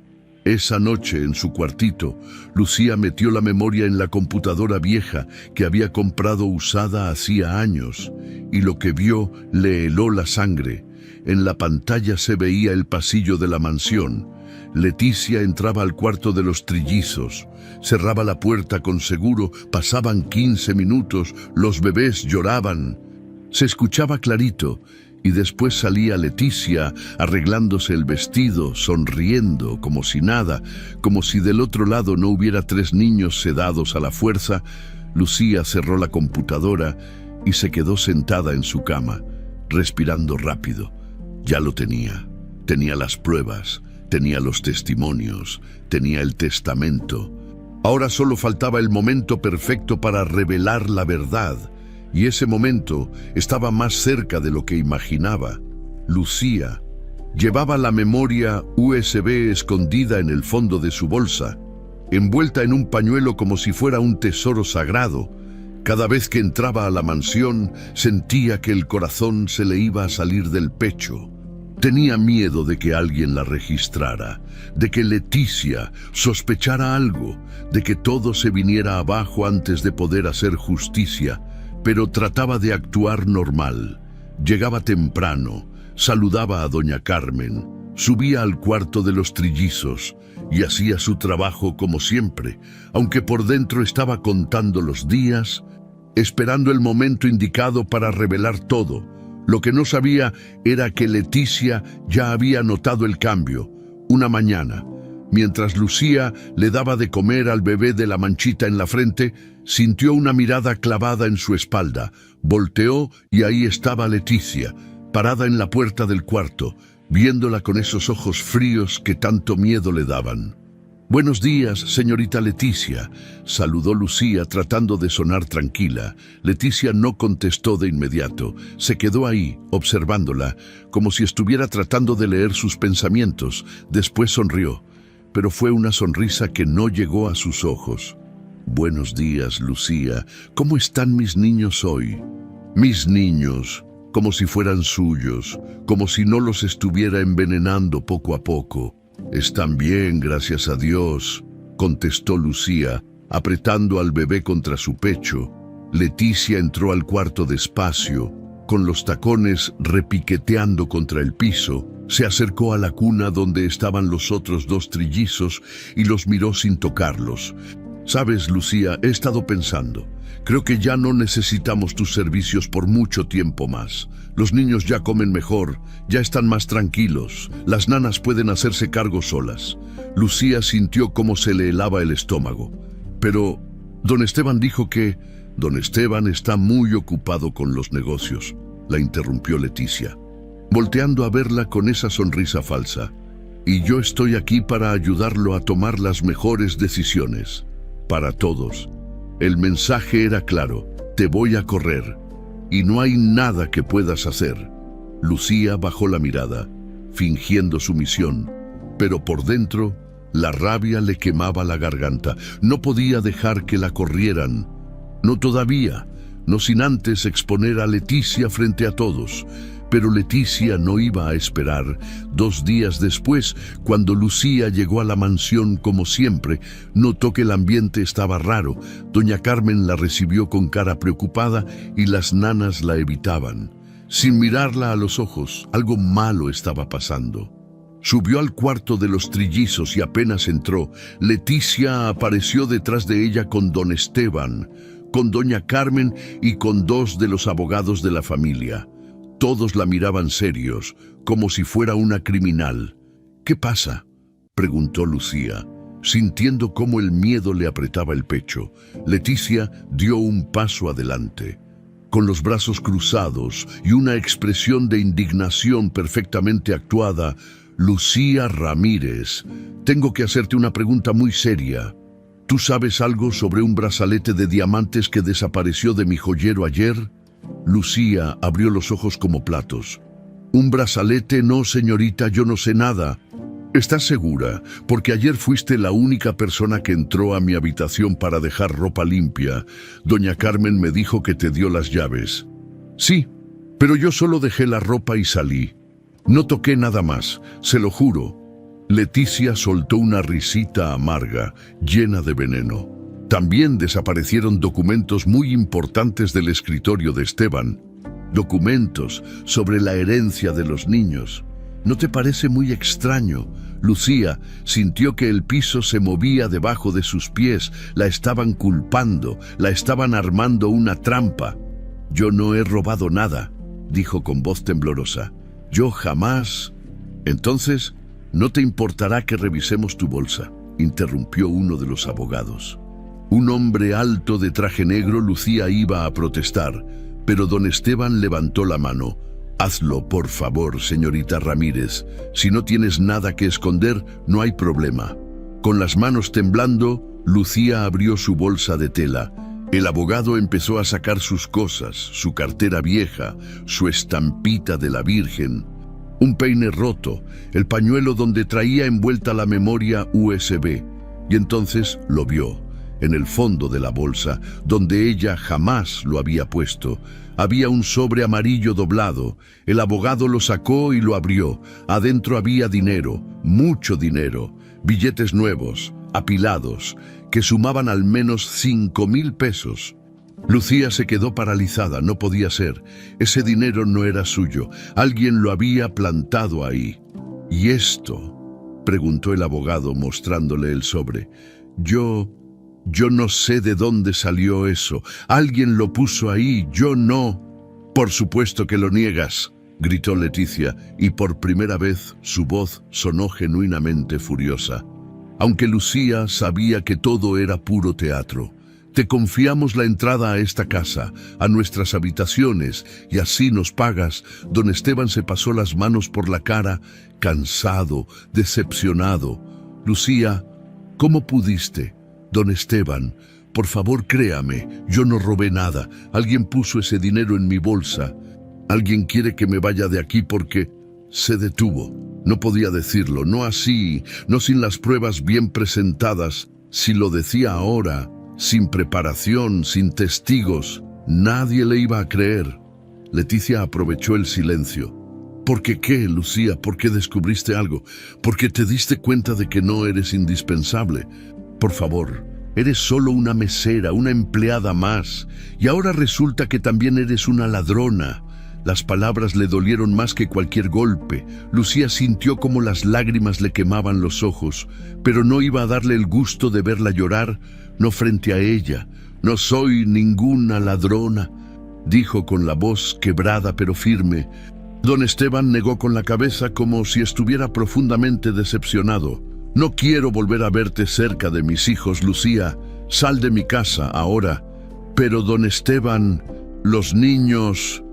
Speaker 1: Esa noche, en su cuartito, Lucía metió la memoria en la computadora vieja que había comprado usada hacía años, y lo que vio le heló la sangre. En la pantalla se veía el pasillo de la mansión. Leticia entraba al cuarto de los trillizos, cerraba la puerta con seguro, pasaban 15 minutos, los bebés lloraban. Se escuchaba clarito, y después salía Leticia arreglándose el vestido, sonriendo, como si nada, como si del otro lado no hubiera 3 niños sedados a la fuerza. Lucía cerró la computadora y se quedó sentada en su cama, respirando rápido. Ya lo tenía. Tenía las pruebas, tenía los testimonios, tenía el testamento. Ahora solo faltaba el momento perfecto para revelar la verdad. Y ese momento estaba más cerca de lo que imaginaba. Lucía llevaba la memoria USB escondida en el fondo de su bolsa, envuelta en un pañuelo como si fuera un tesoro sagrado. Cada vez que entraba a la mansión, sentía que el corazón se le iba a salir del pecho. Tenía miedo de que alguien la registrara, de que Leticia sospechara algo, de que todo se viniera abajo antes de poder hacer justicia. pero trataba de actuar normal. Llegaba temprano, saludaba a doña Carmen, subía al cuarto de los trillizos y hacía su trabajo como siempre, aunque por dentro estaba contando los días, esperando el momento indicado para revelar todo. Lo que no sabía era que Leticia ya había notado el cambio. Una mañana, mientras Lucía le daba de comer al bebé de la manchita en la frente, sintió una mirada clavada en su espalda. Volteó y ahí estaba Leticia, parada en la puerta del cuarto, viéndola con esos ojos fríos que tanto miedo le daban. «Buenos días, señorita Leticia», saludó Lucía tratando de sonar tranquila. Leticia no contestó de inmediato. Se quedó ahí, observándola, como si estuviera tratando de leer sus pensamientos. Después sonrió, pero fue una sonrisa que no llegó a sus ojos. «Buenos días, Lucía. ¿Cómo están mis niños hoy?» «Mis niños», como si fueran suyos, como si no los estuviera envenenando poco a poco. «Están bien, gracias a Dios», contestó Lucía, apretando al bebé contra su pecho. Leticia entró al cuarto despacio, con los tacones repiqueteando contra el piso. Se acercó a la cuna donde estaban los otros dos trillizos y los miró sin tocarlos. «Sabes, Lucía, he estado pensando. Creo que ya no necesitamos tus servicios por mucho tiempo más. Los niños ya comen mejor, ya están más tranquilos. Las nanas pueden hacerse cargo solas». Lucía sintió cómo se le helaba el estómago. «Pero don Esteban dijo que...» «Don Esteban está muy ocupado con los negocios», la interrumpió Leticia, volteando a verla con esa sonrisa falsa. «Y yo estoy aquí para ayudarlo a tomar las mejores decisiones. Para todos». El mensaje era claro: «Te voy a correr y no hay nada que puedas hacer». Lucía bajó la mirada, fingiendo sumisión, pero por dentro la rabia le quemaba la garganta. No podía dejar que la corrieran. No todavía, no sin antes exponer a Leticia frente a todos. Pero Leticia no iba a esperar. 2 días después, cuando Lucía llegó a la mansión como siempre, notó que el ambiente estaba raro. Doña Carmen la recibió con cara preocupada y las nanas la evitaban. Sin mirarla a los ojos, algo malo estaba pasando. Subió al cuarto de los trillizos y apenas entró, Leticia apareció detrás de ella con don Esteban, con doña Carmen y con 2 de los abogados de la familia. Todos la miraban serios, como si fuera una criminal. «¿Qué pasa?», preguntó Lucía, sintiendo cómo el miedo le apretaba el pecho. Leticia dio un paso adelante. Con los brazos cruzados y una expresión de indignación perfectamente actuada: «Lucía Ramírez, tengo que hacerte una pregunta muy seria. ¿Tú sabes algo sobre un brazalete de diamantes que desapareció de mi joyero ayer?». Lucía abrió los ojos como platos. «¿Un brazalete? No, señorita, yo no sé nada». «¿Estás segura? Porque ayer fuiste la única persona que entró a mi habitación para dejar ropa limpia. Doña Carmen me dijo que te dio las llaves». «Sí, pero yo solo dejé la ropa y salí. No toqué nada más, se lo juro». Leticia soltó una risita amarga, llena de veneno. También desaparecieron documentos muy importantes del escritorio de Esteban. Documentos sobre la herencia de los niños. ¿No te parece muy extraño? Lucía sintió que el piso se movía debajo de sus pies. La estaban culpando, la estaban armando una trampa. «Yo no he robado nada», dijo con voz temblorosa. «Yo jamás». «Entonces, no te importará que revisemos tu bolsa», interrumpió uno de los abogados. Un hombre alto de traje negro. Lucía iba a protestar, pero don Esteban levantó la mano. «Hazlo, por favor, señorita Ramírez. Si no tienes nada que esconder, no hay problema». Con las manos temblando, Lucía abrió su bolsa de tela. El abogado empezó a sacar sus cosas: su cartera vieja, su estampita de la Virgen, un peine roto, el pañuelo donde traía envuelta la memoria USB. Y entonces lo vio. En el fondo de la bolsa, donde ella jamás lo había puesto, había un sobre amarillo doblado. El abogado lo sacó y lo abrió. Adentro había dinero, mucho dinero, billetes nuevos, apilados, que sumaban al menos 5,000 pesos. Lucía se quedó paralizada, no podía ser. Ese dinero no era suyo, alguien lo había plantado ahí. ¿Y esto?, preguntó el abogado mostrándole el sobre. Yo no sé de dónde salió eso. Alguien lo puso ahí, yo no. Por supuesto que lo niegas, gritó Leticia, y por primera vez su voz sonó genuinamente furiosa. Aunque Lucía sabía que todo era puro teatro. Te confiamos la entrada a esta casa, a nuestras habitaciones, y así nos pagas. Don Esteban se pasó las manos por la cara, cansado, decepcionado. Lucía, ¿cómo pudiste? Don Esteban, por favor créame, yo no robé nada. Alguien puso ese dinero en mi bolsa. Alguien quiere que me vaya de aquí porque... Se detuvo. No podía decirlo, no así, no sin las pruebas bien presentadas. Si lo decía ahora, sin preparación, sin testigos, nadie le iba a creer. Leticia aprovechó el silencio. ¿Por qué qué, Lucía? ¿Por qué descubriste algo? ¿Por qué te diste cuenta de que no eres indispensable? Por favor, eres solo una mesera, una empleada más. Y ahora resulta que también eres una ladrona. Las palabras le dolieron más que cualquier golpe. Lucía sintió como las lágrimas le quemaban los ojos, pero no iba a darle el gusto de verla llorar, no frente a ella. No soy ninguna ladrona, dijo con la voz quebrada pero firme. Don Esteban negó con la cabeza como si estuviera profundamente decepcionado. No quiero volver a verte cerca de mis hijos, Lucía. Sal de mi casa ahora. Pero don Esteban, los niños...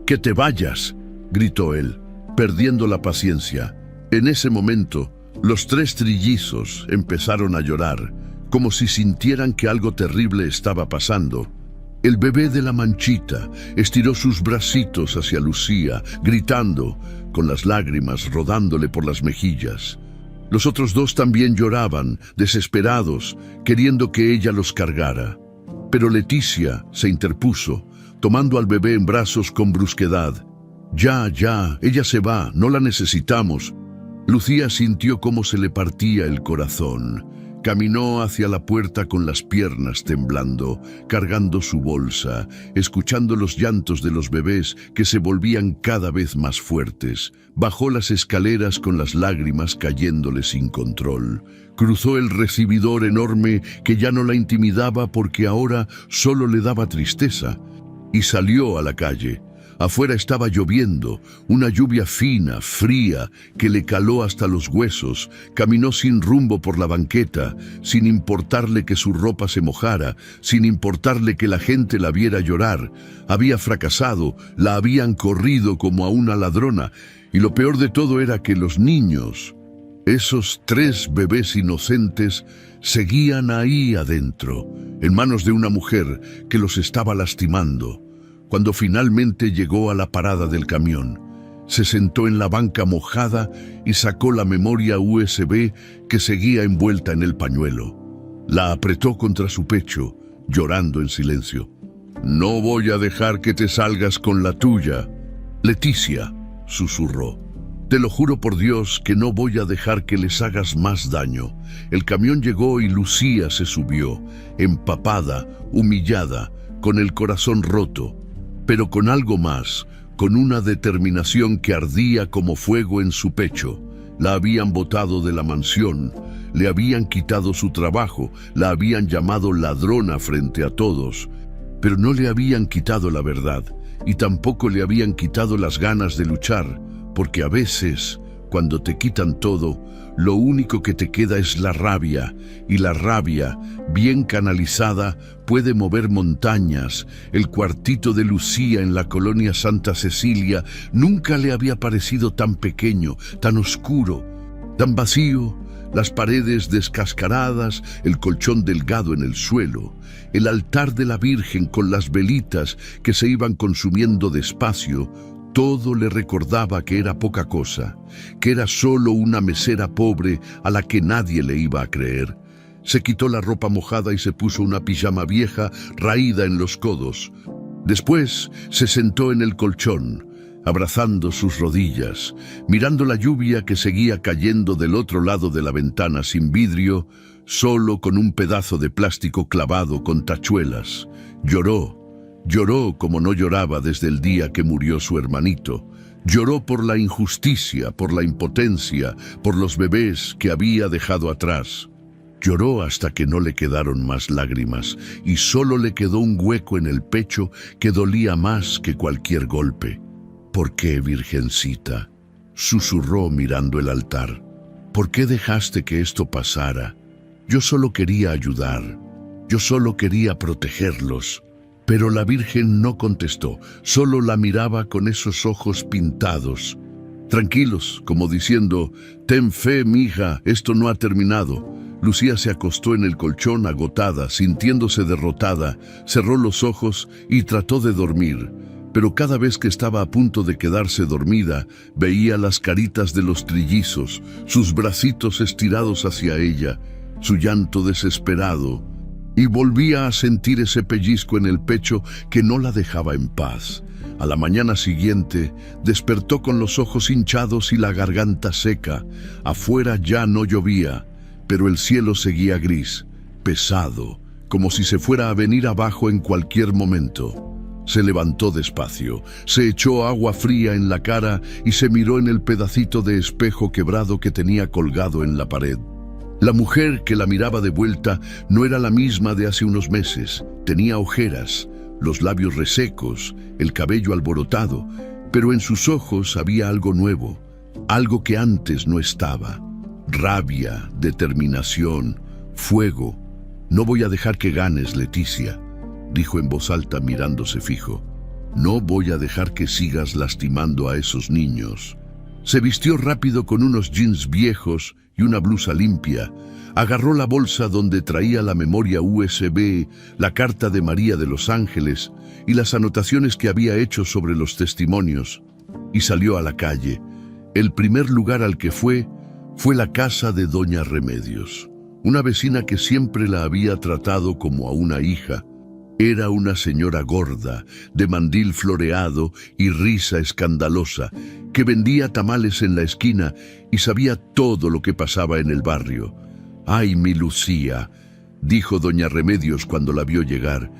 Speaker 1: ¡Que te vayas!, gritó él, perdiendo la paciencia. En ese momento, los tres trillizos empezaron a llorar, como si sintieran que algo terrible estaba pasando. El bebé de la manchita estiró sus bracitos hacia Lucía, gritando, con las lágrimas rodándole por las mejillas. Los otros dos también lloraban, desesperados, queriendo que ella los cargara. Pero Leticia se interpuso, tomando al bebé en brazos con brusquedad. Ya, ella se va, no la necesitamos. Lucía sintió cómo se le partía el corazón. Caminó hacia la puerta con las piernas temblando, cargando su bolsa, escuchando los llantos de los bebés que se volvían cada vez más fuertes. Bajó las escaleras con las lágrimas cayéndole sin control. Cruzó el recibidor enorme que ya no la intimidaba porque ahora solo le daba tristeza. Y salió a la calle. Afuera estaba lloviendo, una lluvia fina, fría, que le caló hasta los huesos. Caminó sin rumbo por la banqueta, sin importarle que su ropa se mojara, sin importarle que la gente la viera llorar. Había fracasado, la habían corrido como a una ladrona, y lo peor de todo era que los niños, esos tres bebés inocentes, seguían ahí adentro, en manos de una mujer que los estaba lastimando. Cuando finalmente llegó a la parada del camión, se sentó en la banca mojada y sacó la memoria USB que seguía envuelta en el pañuelo. La apretó contra su pecho, llorando en silencio. «No voy a dejar que te salgas con la tuya». «Leticia», susurró, «te lo juro por Dios que no voy a dejar que les hagas más daño». El camión llegó y Lucía se subió, empapada, humillada, con el corazón roto, pero con algo más, con una determinación que ardía como fuego en su pecho. La habían botado de la mansión, le habían quitado su trabajo, la habían llamado ladrona frente a todos, pero no le habían quitado la verdad, y tampoco le habían quitado las ganas de luchar, porque a veces, cuando te quitan todo, lo único que te queda es la rabia, y la rabia, bien canalizada, puede mover montañas. El cuartito de Lucía en la colonia Santa Cecilia nunca le había parecido tan pequeño, tan oscuro, tan vacío. Las paredes descascaradas, el colchón delgado en el suelo, el altar de la Virgen con las velitas que se iban consumiendo despacio. Todo le recordaba que era poca cosa, que era solo una mesera pobre a la que nadie le iba a creer. Se quitó la ropa mojada y se puso una pijama vieja raída en los codos. Después se sentó en el colchón, abrazando sus rodillas, mirando la lluvia que seguía cayendo del otro lado de la ventana sin vidrio, solo con un pedazo de plástico clavado con tachuelas. Lloró. Lloró como no lloraba desde el día que murió su hermanito. Lloró por la injusticia, por la impotencia, por los bebés que había dejado atrás. Lloró hasta que no le quedaron más lágrimas y solo le quedó un hueco en el pecho que dolía más que cualquier golpe. ¿Por qué, Virgencita?, susurró mirando el altar. ¿Por qué dejaste que esto pasara? Yo solo quería ayudar. Yo solo quería protegerlos. Pero la Virgen no contestó, solo la miraba con esos ojos pintados. Tranquilos, como diciendo, ten fe, mija, esto no ha terminado. Lucía se acostó en el colchón agotada, sintiéndose derrotada, cerró los ojos y trató de dormir. Pero cada vez que estaba a punto de quedarse dormida, veía las caritas de los trillizos, sus bracitos estirados hacia ella, su llanto desesperado, y volvía a sentir ese pellizco en el pecho que no la dejaba en paz. A la mañana siguiente, despertó con los ojos hinchados y la garganta seca. Afuera ya no llovía, pero el cielo seguía gris, pesado, como si se fuera a venir abajo en cualquier momento. Se levantó despacio, se echó agua fría en la cara y se miró en el pedacito de espejo quebrado que tenía colgado en la pared. La mujer que la miraba de vuelta no era la misma de hace unos meses. Tenía ojeras, los labios resecos, el cabello alborotado, pero en sus ojos había algo nuevo, algo que antes no estaba. Rabia, determinación, fuego. No voy a dejar que ganes, Leticia, dijo en voz alta mirándose fijo. No voy a dejar que sigas lastimando a esos niños. Se vistió rápido con unos jeans viejos y una blusa limpia. Agarró la bolsa donde traía la memoria USB, la carta de María de los Ángeles y las anotaciones que había hecho sobre los testimonios, y salió a la calle. El primer lugar al que fue la casa de Doña Remedios, una vecina que siempre la había tratado como a una hija. Era una señora gorda, de mandil floreado y risa escandalosa, que vendía tamales en la esquina y sabía todo lo que pasaba en el barrio. «Ay, mi Lucía», dijo Doña Remedios cuando la vio llegar.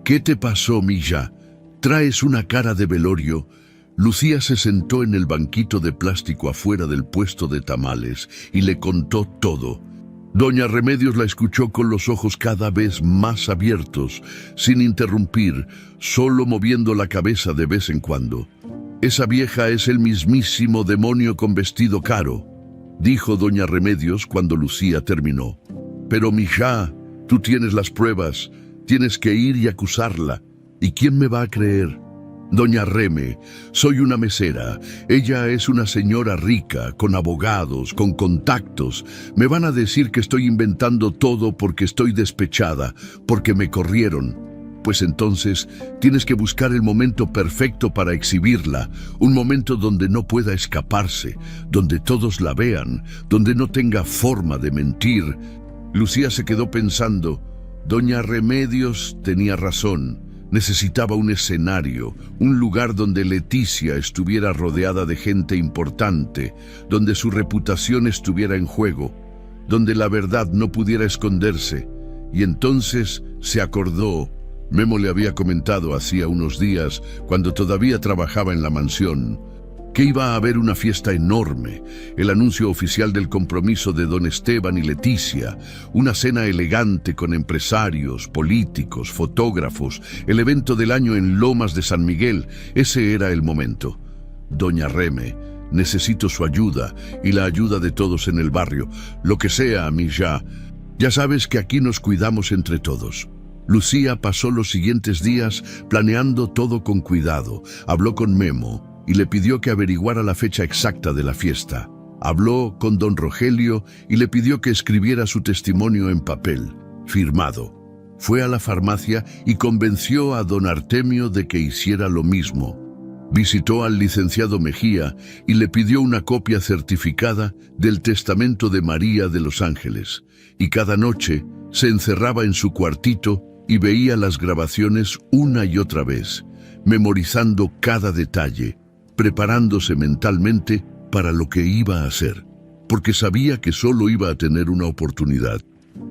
Speaker 1: «¿Qué te pasó, mija? ¿Traes una cara de velorio?» Lucía se sentó en el banquito de plástico afuera del puesto de tamales y le contó todo. Doña Remedios la escuchó con los ojos cada vez más abiertos, sin interrumpir, solo moviendo la cabeza de vez en cuando. «Esa vieja es el mismísimo demonio con vestido caro», dijo Doña Remedios cuando Lucía terminó. «Pero, mija, tú tienes las pruebas, tienes que ir y acusarla. ¿Y quién me va a creer?» «Doña Reme, soy una mesera. Ella es una señora rica, con abogados, con contactos. Me van a decir que estoy inventando todo porque estoy despechada, porque me corrieron. Pues entonces tienes que buscar el momento perfecto para exhibirla, un momento donde no pueda escaparse, donde todos la vean, donde no tenga forma de mentir». Lucía se quedó pensando. Doña Remedios tenía razón. Necesitaba un escenario, un lugar donde Leticia estuviera rodeada de gente importante, donde su reputación estuviera en juego, donde la verdad no pudiera esconderse. Y entonces se acordó. Memo le había comentado hacía unos días, cuando todavía trabajaba en la mansión, que iba a haber una fiesta enorme, el anuncio oficial del compromiso de don Esteban y Leticia, una cena elegante con empresarios, políticos, fotógrafos, el evento del año en Lomas de San Miguel. Ese era el momento. «Doña Reme, necesito su ayuda y la ayuda de todos en el barrio, lo que sea, mija. Ya sabes que aquí nos cuidamos entre todos». Lucía pasó los siguientes días planeando todo con cuidado. Habló con Memo y le pidió que averiguara la fecha exacta de la fiesta. Habló con don Rogelio y le pidió que escribiera su testimonio en papel, firmado. Fue a la farmacia y convenció a don Artemio de que hiciera lo mismo. Visitó al licenciado Mejía y le pidió una copia certificada del testamento de María de los Ángeles. Y cada noche se encerraba en su cuartito y veía las grabaciones una y otra vez, memorizando cada detalle, preparándose mentalmente para lo que iba a hacer, porque sabía que solo iba a tener una oportunidad,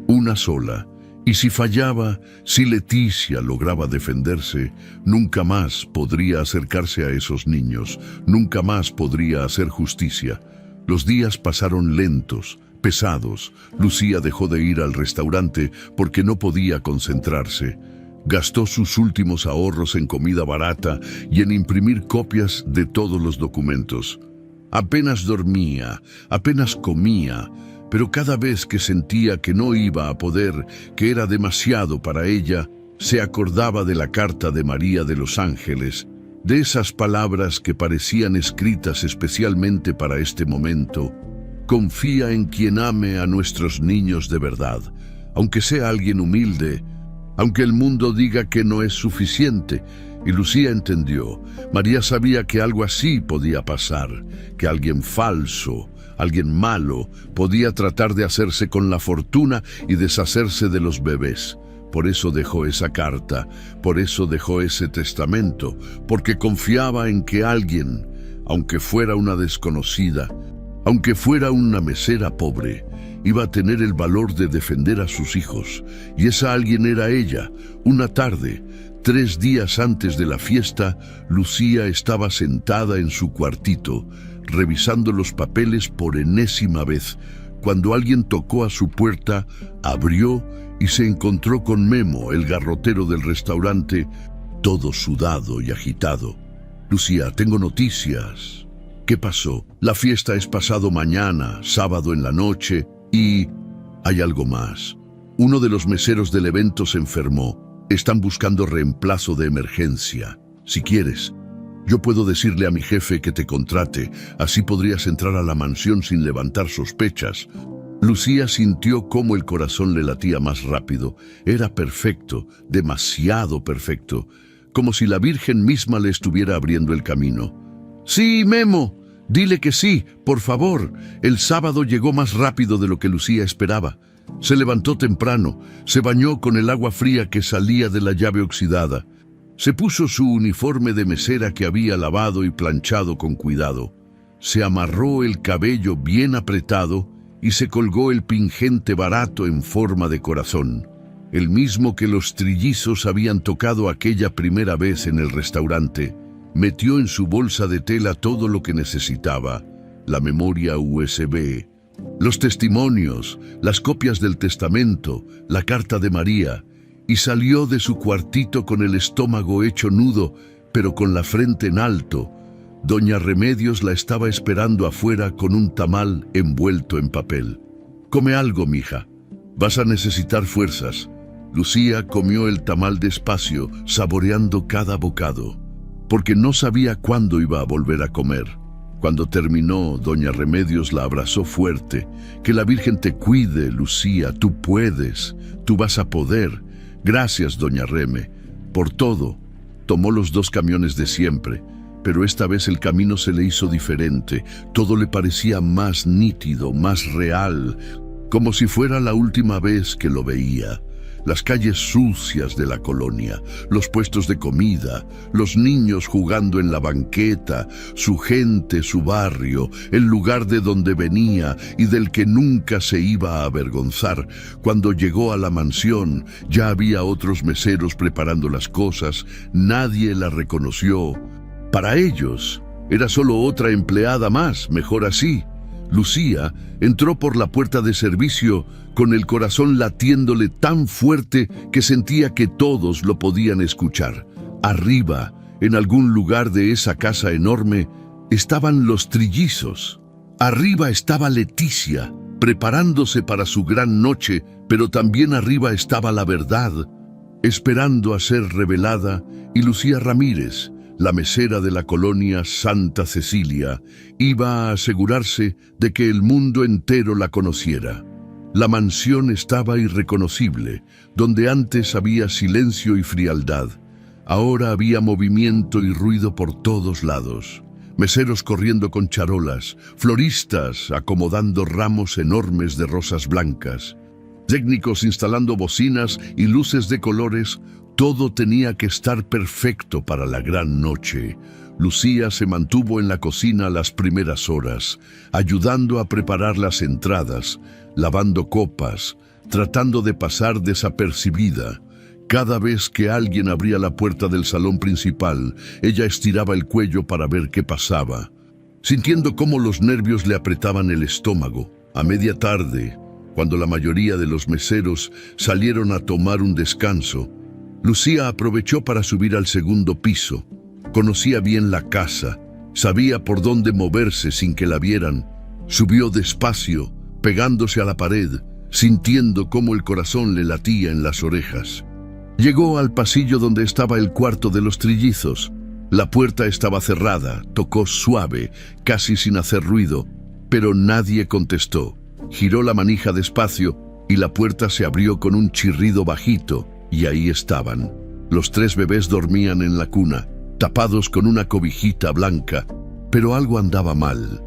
Speaker 1: una sola, Y si fallaba, si Leticia lograba defenderse, nunca más podría acercarse a esos niños, nunca más podría hacer justicia. Los días pasaron lentos, pesados. Lucía dejó de ir al restaurante porque no podía concentrarse. Gastó sus últimos ahorros en comida barata y en imprimir copias de todos los documentos. Apenas dormía, apenas comía, pero cada vez que sentía que no iba a poder, que era demasiado para ella, se acordaba de la carta de María de los Ángeles, de esas palabras que parecían escritas especialmente para este momento. Confía en quien ame a nuestros niños de verdad, aunque sea alguien humilde, aunque el mundo diga que no es suficiente. Y Lucía entendió. María sabía que algo así podía pasar, que alguien falso, alguien malo, podía tratar de hacerse con la fortuna y deshacerse de los bebés. Por eso dejó esa carta, por eso dejó ese testamento, porque confiaba en que alguien, aunque fuera una desconocida, aunque fuera una mesera pobre, iba a tener el valor de defender a sus hijos. Y esa alguien era ella. Una tarde, 3 días antes de la fiesta, Lucía estaba sentada en su cuartito, revisando los papeles por enésima vez, cuando alguien tocó a su puerta, abrió y se encontró con Memo, el garrotero del restaurante, todo sudado y agitado. «Lucía, tengo noticias». «¿Qué pasó?» «La fiesta es pasado mañana, sábado en la noche, y hay algo más. Uno de los meseros del evento se enfermó. Están buscando reemplazo de emergencia. Si quieres, yo puedo decirle a mi jefe que te contrate, así podrías entrar a la mansión sin levantar sospechas». Lucía sintió cómo el corazón le latía más rápido. Era perfecto, demasiado perfecto, como si la Virgen misma le estuviera abriendo el camino. «Sí, Memo, dile que sí, por favor». El sábado llegó más rápido de lo que Lucía esperaba. Se levantó temprano, se bañó con el agua fría que salía de la llave oxidada. Se puso su uniforme de mesera que había lavado y planchado con cuidado. Se amarró el cabello bien apretado y se colgó el pingente barato en forma de corazón, el mismo que los trillizos habían tocado aquella primera vez en el restaurante. Metió en su bolsa de tela todo lo que necesitaba: la memoria USB, los testimonios, las copias del testamento, la carta de María, y salió de su cuartito con el estómago hecho nudo, pero con la frente en alto. Doña Remedios la estaba esperando afuera con un tamal envuelto en papel. «Come algo, mija. Vas a necesitar fuerzas». Lucía comió el tamal despacio, saboreando cada bocado, porque no sabía cuándo iba a volver a comer. Cuando terminó, doña Remedios la abrazó fuerte. «Que la Virgen te cuide, Lucía. Tú puedes. Tú vas a poder. Gracias, doña Reme, por todo». Tomó los 2 camiones de siempre, pero esta vez el camino se le hizo diferente. Todo le parecía más nítido, más real, como si fuera la última vez que lo veía. Las calles sucias de la colonia, los puestos de comida, los niños jugando en la banqueta, su gente, su barrio, el lugar de donde venía y del que nunca se iba a avergonzar. Cuando llegó a la mansión, ya había otros meseros preparando las cosas. Nadie la reconoció. Para ellos, era solo otra empleada más, mejor así. Lucía entró por la puerta de servicio con el corazón latiéndole tan fuerte que sentía que todos lo podían escuchar. Arriba, en algún lugar de esa casa enorme, estaban los trillizos. Arriba estaba Leticia, preparándose para su gran noche, pero también arriba estaba la verdad, esperando a ser revelada, y Lucía Ramírez, la mesera de la colonia Santa Cecilia, iba a asegurarse de que el mundo entero la conociera. La mansión estaba irreconocible. Donde antes había silencio y frialdad, ahora había movimiento y ruido por todos lados. Meseros corriendo con charolas, floristas acomodando ramos enormes de rosas blancas, técnicos instalando bocinas y luces de colores. Todo tenía que estar perfecto para la gran noche. Lucía se mantuvo en la cocina las primeras horas, ayudando a preparar las entradas, lavando copas, tratando de pasar desapercibida. Cada vez que alguien abría la puerta del salón principal, ella estiraba el cuello para ver qué pasaba, sintiendo cómo los nervios le apretaban el estómago. A media tarde, cuando la mayoría de los meseros salieron a tomar un descanso, Lucía aprovechó para subir al segundo piso. Conocía bien la casa, sabía por dónde moverse sin que la vieran. Subió despacio, pegándose a la pared, sintiendo cómo el corazón le latía en las orejas. Llegó al pasillo donde estaba el cuarto de los trillizos. La puerta estaba cerrada, tocó suave, casi sin hacer ruido, pero nadie contestó. Giró la manija despacio y la puerta se abrió con un chirrido bajito, y ahí estaban. Los 3 bebés dormían en la cuna, tapados con una cobijita blanca, pero algo andaba mal.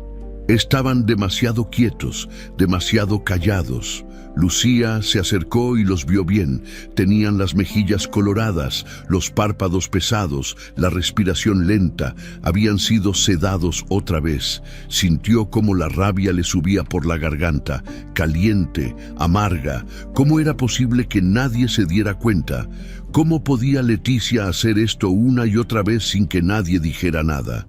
Speaker 1: Estaban demasiado quietos, demasiado callados. Lucía se acercó y los vio bien. Tenían las mejillas coloradas, los párpados pesados, la respiración lenta. Habían sido sedados otra vez. Sintió cómo la rabia le subía por la garganta, caliente, amarga. ¿Cómo era posible que nadie se diera cuenta? ¿Cómo podía Leticia hacer esto una y otra vez sin que nadie dijera nada?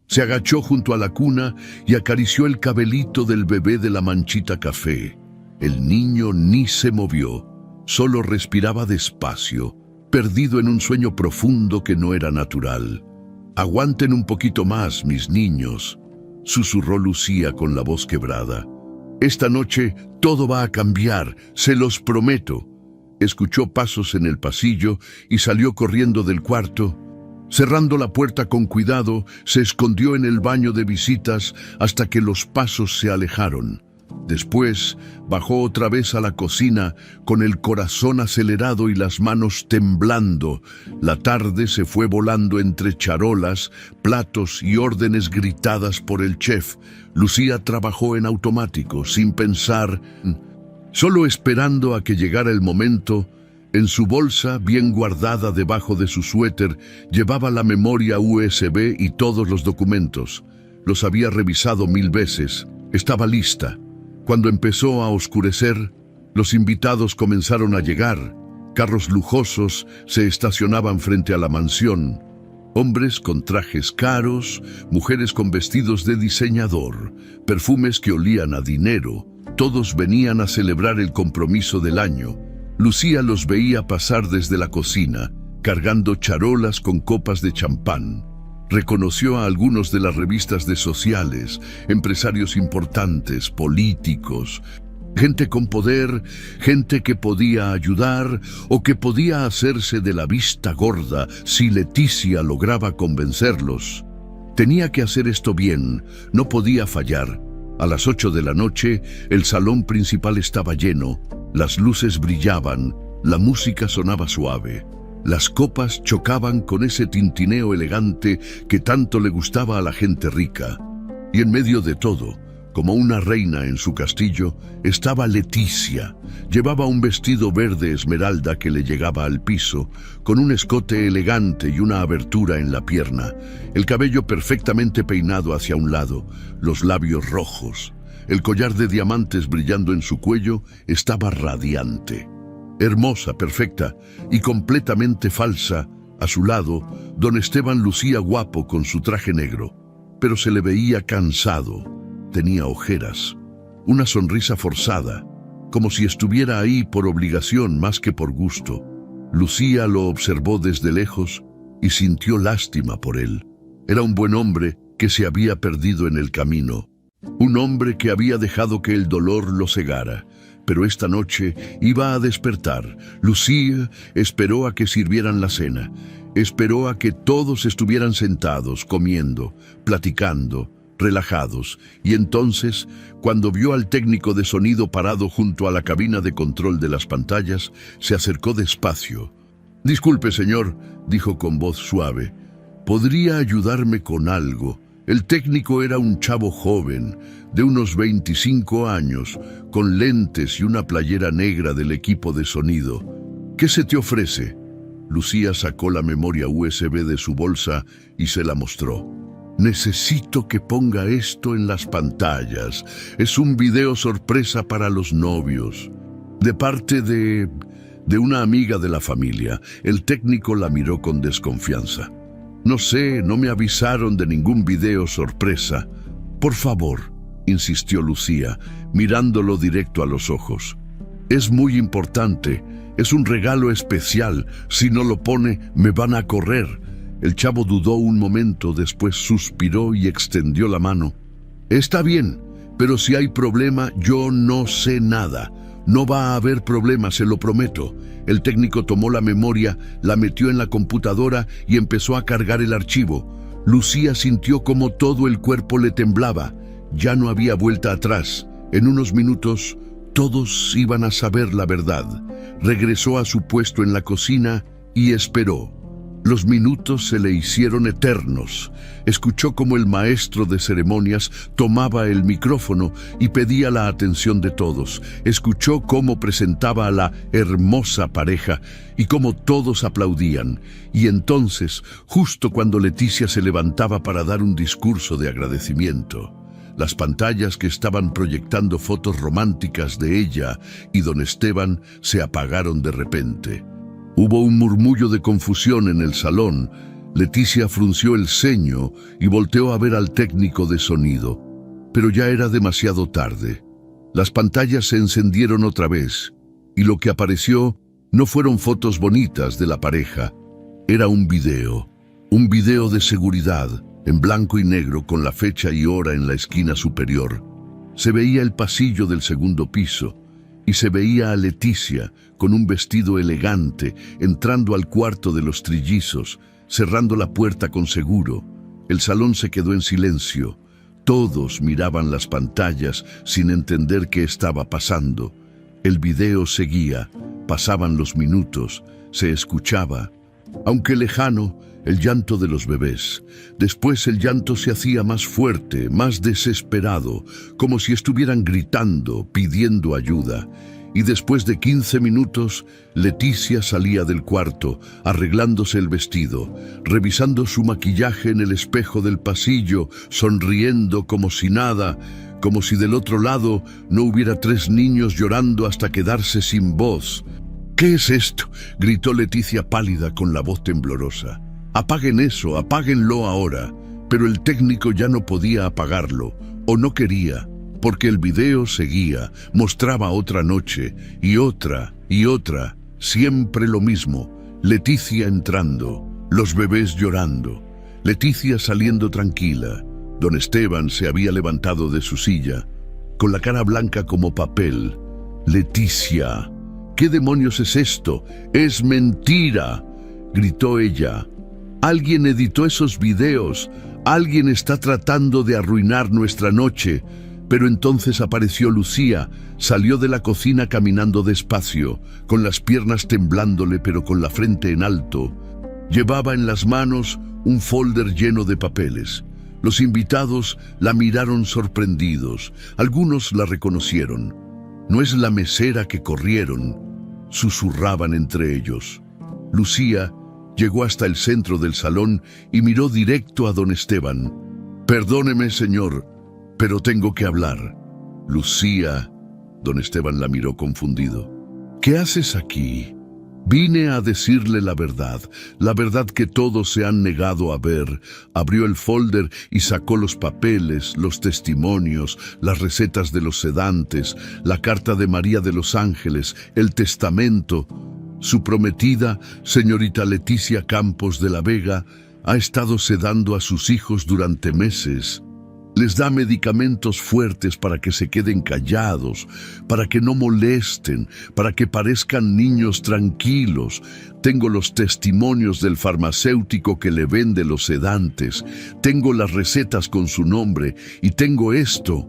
Speaker 1: Se agachó junto a la cuna y acarició el cabelito del bebé de la manchita café. El niño ni se movió, solo respiraba despacio, perdido en un sueño profundo que no era natural. «Aguanten un poquito más, mis niños», susurró Lucía con la voz quebrada. «Esta noche todo va a cambiar, se los prometo». Escuchó pasos en el pasillo y salió corriendo del cuarto. Cerrando la puerta con cuidado, se escondió en el baño de visitas hasta que los pasos se alejaron. Después bajó otra vez a la cocina con el corazón acelerado y las manos temblando. La tarde se fue volando entre charolas, platos y órdenes gritadas por el chef. Lucía trabajó en automático, sin pensar, solo esperando a que llegara el momento. En su bolsa, bien guardada debajo de su suéter, llevaba la memoria USB y todos los documentos. Los había revisado 1000 veces. Estaba lista. Cuando empezó a oscurecer, los invitados comenzaron a llegar. Carros lujosos se estacionaban frente a la mansión. Hombres con trajes caros, mujeres con vestidos de diseñador, perfumes que olían a dinero. Todos venían a celebrar el compromiso del año. Lucía los veía pasar desde la cocina, cargando charolas con copas de champán. Reconoció a algunos de las revistas de sociales, empresarios importantes, políticos, gente con poder, gente que podía ayudar o que podía hacerse de la vista gorda si Leticia lograba convencerlos. Tenía que hacer esto bien, no podía fallar. A las 8 de la noche, el salón principal estaba lleno, las luces brillaban, la música sonaba suave. Las copas chocaban con ese tintineo elegante que tanto le gustaba a la gente rica. Y en medio de todo, como una reina en su castillo, estaba Leticia. Llevaba un vestido verde esmeralda que le llegaba al piso, con un escote elegante y una abertura en la pierna, el cabello perfectamente peinado hacia un lado, los labios rojos. El collar de diamantes brillando en su cuello estaba radiante. Hermosa, perfecta y completamente falsa, a su lado, don Esteban lucía guapo con su traje negro, pero se le veía cansado, tenía ojeras, una sonrisa forzada, como si estuviera ahí por obligación más que por gusto. Lucía lo observó desde lejos y sintió lástima por él. Era un buen hombre que se había perdido en el camino, un hombre que había dejado que el dolor lo cegara. Pero esta noche iba a despertar. Lucía esperó a que sirvieran la cena. Esperó a que todos estuvieran sentados, comiendo, platicando, relajados. Y entonces, cuando vio al técnico de sonido parado junto a la cabina de control de las pantallas, se acercó despacio. «Disculpe, señor», dijo con voz suave. «¿Podría ayudarme con algo?» El técnico era un chavo joven, de unos 25 años, con lentes y una playera negra del equipo de sonido. «¿Qué se te ofrece?» Lucía sacó la memoria USB de su bolsa y se la mostró. «Necesito que ponga esto en las pantallas. Es un video sorpresa para los novios». De parte de una amiga de la familia. El técnico la miró con desconfianza. No sé, no me avisaron de ningún video sorpresa. Por favor, insistió Lucía, mirándolo directo a los ojos. Es muy importante, es un regalo especial. Si no lo pone, me van a correr. El chavo dudó un momento, después suspiró y extendió la mano. Está bien, pero si hay problema, yo no sé nada. No va a haber problema, se lo prometo. El técnico tomó la memoria, la metió en la computadora y empezó a cargar el archivo. Lucía sintió como todo el cuerpo le temblaba. Ya no había vuelta atrás. En unos minutos, todos iban a saber la verdad. Regresó a su puesto en la cocina y esperó. Los minutos se le hicieron eternos. Escuchó cómo el maestro de ceremonias tomaba el micrófono y pedía la atención de todos. Escuchó cómo presentaba a la hermosa pareja y cómo todos aplaudían. Y entonces, justo cuando Leticia se levantaba para dar un discurso de agradecimiento, las pantallas que estaban proyectando fotos románticas de ella y don Esteban se apagaron de repente. Hubo un murmullo de confusión en el salón. Leticia frunció el ceño y volteó a ver al técnico de sonido. Pero ya era demasiado tarde. Las pantallas se encendieron otra vez, y lo que apareció no fueron fotos bonitas de la pareja. Era un video de seguridad, en blanco y negro con la fecha y hora en la esquina superior. Se veía el pasillo del segundo piso, y se veía a Leticia con un vestido elegante entrando al cuarto de los trillizos, cerrando la puerta con seguro. El salón se quedó en silencio. Todos miraban las pantallas sin entender qué estaba pasando. El video seguía, pasaban los minutos, se escuchaba, aunque lejano, el llanto de los bebés. Después el llanto se hacía más fuerte, más desesperado, como si estuvieran gritando, pidiendo ayuda. Y después de 15 minutos, Leticia salía del cuarto, arreglándose el vestido, revisando su maquillaje en el espejo del pasillo, sonriendo como si nada, como si del otro lado no hubiera 3 niños llorando hasta quedarse sin voz. «¿Qué es esto?», gritó Leticia pálida con la voz temblorosa. «Apaguen eso, apáguenlo ahora». Pero el técnico ya no podía apagarlo, o no quería, porque el video seguía, mostraba otra noche, y otra, siempre lo mismo. Leticia entrando, los bebés llorando, Leticia saliendo tranquila. Don Esteban se había levantado de su silla, con la cara blanca como papel. «Leticia, ¿qué demonios es esto? ¡Es mentira!», gritó ella. «Alguien editó esos videos. Alguien está tratando de arruinar nuestra noche». Pero entonces apareció Lucía, salió de la cocina caminando despacio, con las piernas temblándole pero con la frente en alto. Llevaba en las manos un folder lleno de papeles. Los invitados la miraron sorprendidos. Algunos la reconocieron. «No es la mesera que corrieron», susurraban entre ellos. Lucía llegó hasta el centro del salón y miró directo a don Esteban. «Perdóneme, señor, pero tengo que hablar». «Lucía», don Esteban la miró confundido. «¿Qué haces aquí?» «Vine a decirle la verdad que todos se han negado a ver». Abrió el folder y sacó los papeles, los testimonios, las recetas de los sedantes, la carta de María de los Ángeles, el testamento. Su prometida, señorita Leticia Campos de la Vega, ha estado sedando a sus hijos durante meses. Les da medicamentos fuertes para que se queden callados, para que no molesten, para que parezcan niños tranquilos. Tengo los testimonios del farmacéutico que le vende los sedantes. Tengo las recetas con su nombre y tengo esto».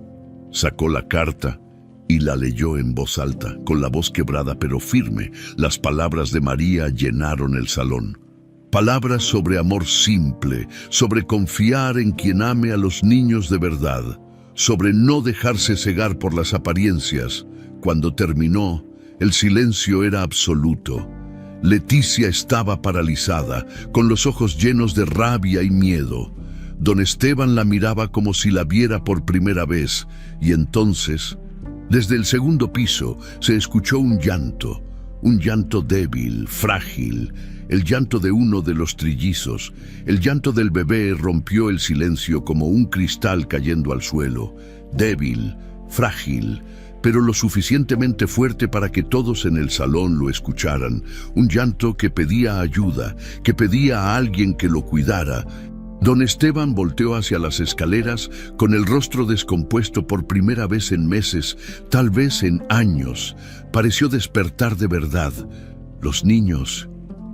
Speaker 1: Sacó la carta y la leyó en voz alta, con la voz quebrada pero firme. Las palabras de María llenaron el salón. Palabras sobre amor simple, sobre confiar en quien ame a los niños de verdad, sobre no dejarse cegar por las apariencias. Cuando terminó, el silencio era absoluto. Leticia estaba paralizada, con los ojos llenos de rabia y miedo. Don Esteban la miraba como si la viera por primera vez, y entonces Desde el segundo piso se escuchó un llanto débil, frágil, el llanto de uno de los trillizos. El llanto del bebé rompió el silencio como un cristal cayendo al suelo, débil, frágil, pero lo suficientemente fuerte para que todos en el salón lo escucharan. Un llanto que pedía ayuda, que pedía a alguien que lo cuidara. Don Esteban volteó hacia las escaleras con el rostro descompuesto por primera vez en meses, tal vez en años. Pareció despertar de verdad. «Los niños»,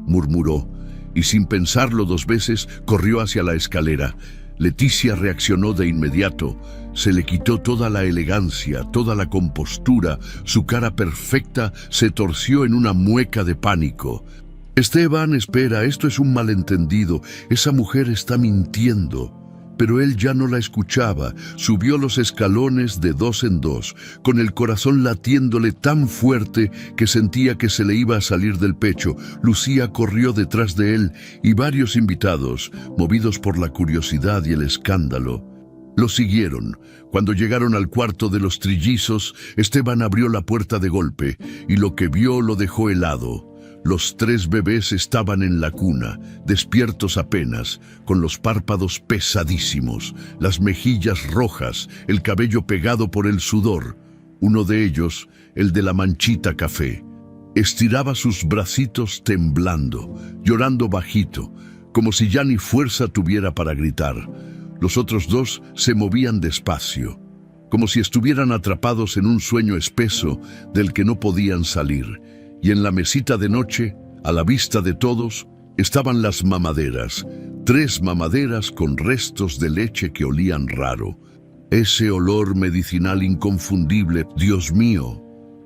Speaker 1: murmuró, y sin pensarlo dos veces corrió hacia la escalera. Leticia reaccionó de inmediato. Se le quitó toda la elegancia, toda la compostura. Su cara perfecta se torció en una mueca de pánico. «Esteban, espera, esto es un malentendido. Esa mujer está mintiendo». Pero él ya no la escuchaba. Subió los escalones de dos en dos, con el corazón latiéndole tan fuerte que sentía que se le iba a salir del pecho. Lucía corrió detrás de él y varios invitados, movidos por la curiosidad y el escándalo, lo siguieron. Cuando llegaron al cuarto de los trillizos, Esteban abrió la puerta de golpe y lo que vio lo dejó helado. Los tres bebés estaban en la cuna, despiertos apenas, con los párpados pesadísimos, las mejillas rojas, el cabello pegado por el sudor. Uno de ellos, el de la manchita café, estiraba sus bracitos temblando, llorando bajito, como si ya ni fuerza tuviera para gritar. Los otros dos se movían despacio, como si estuvieran atrapados en un sueño espeso del que no podían salir. Y en la mesita de noche, a la vista de todos, estaban las mamaderas, 3 mamaderas con restos de leche que olían raro. «Ese olor medicinal inconfundible, Dios mío»,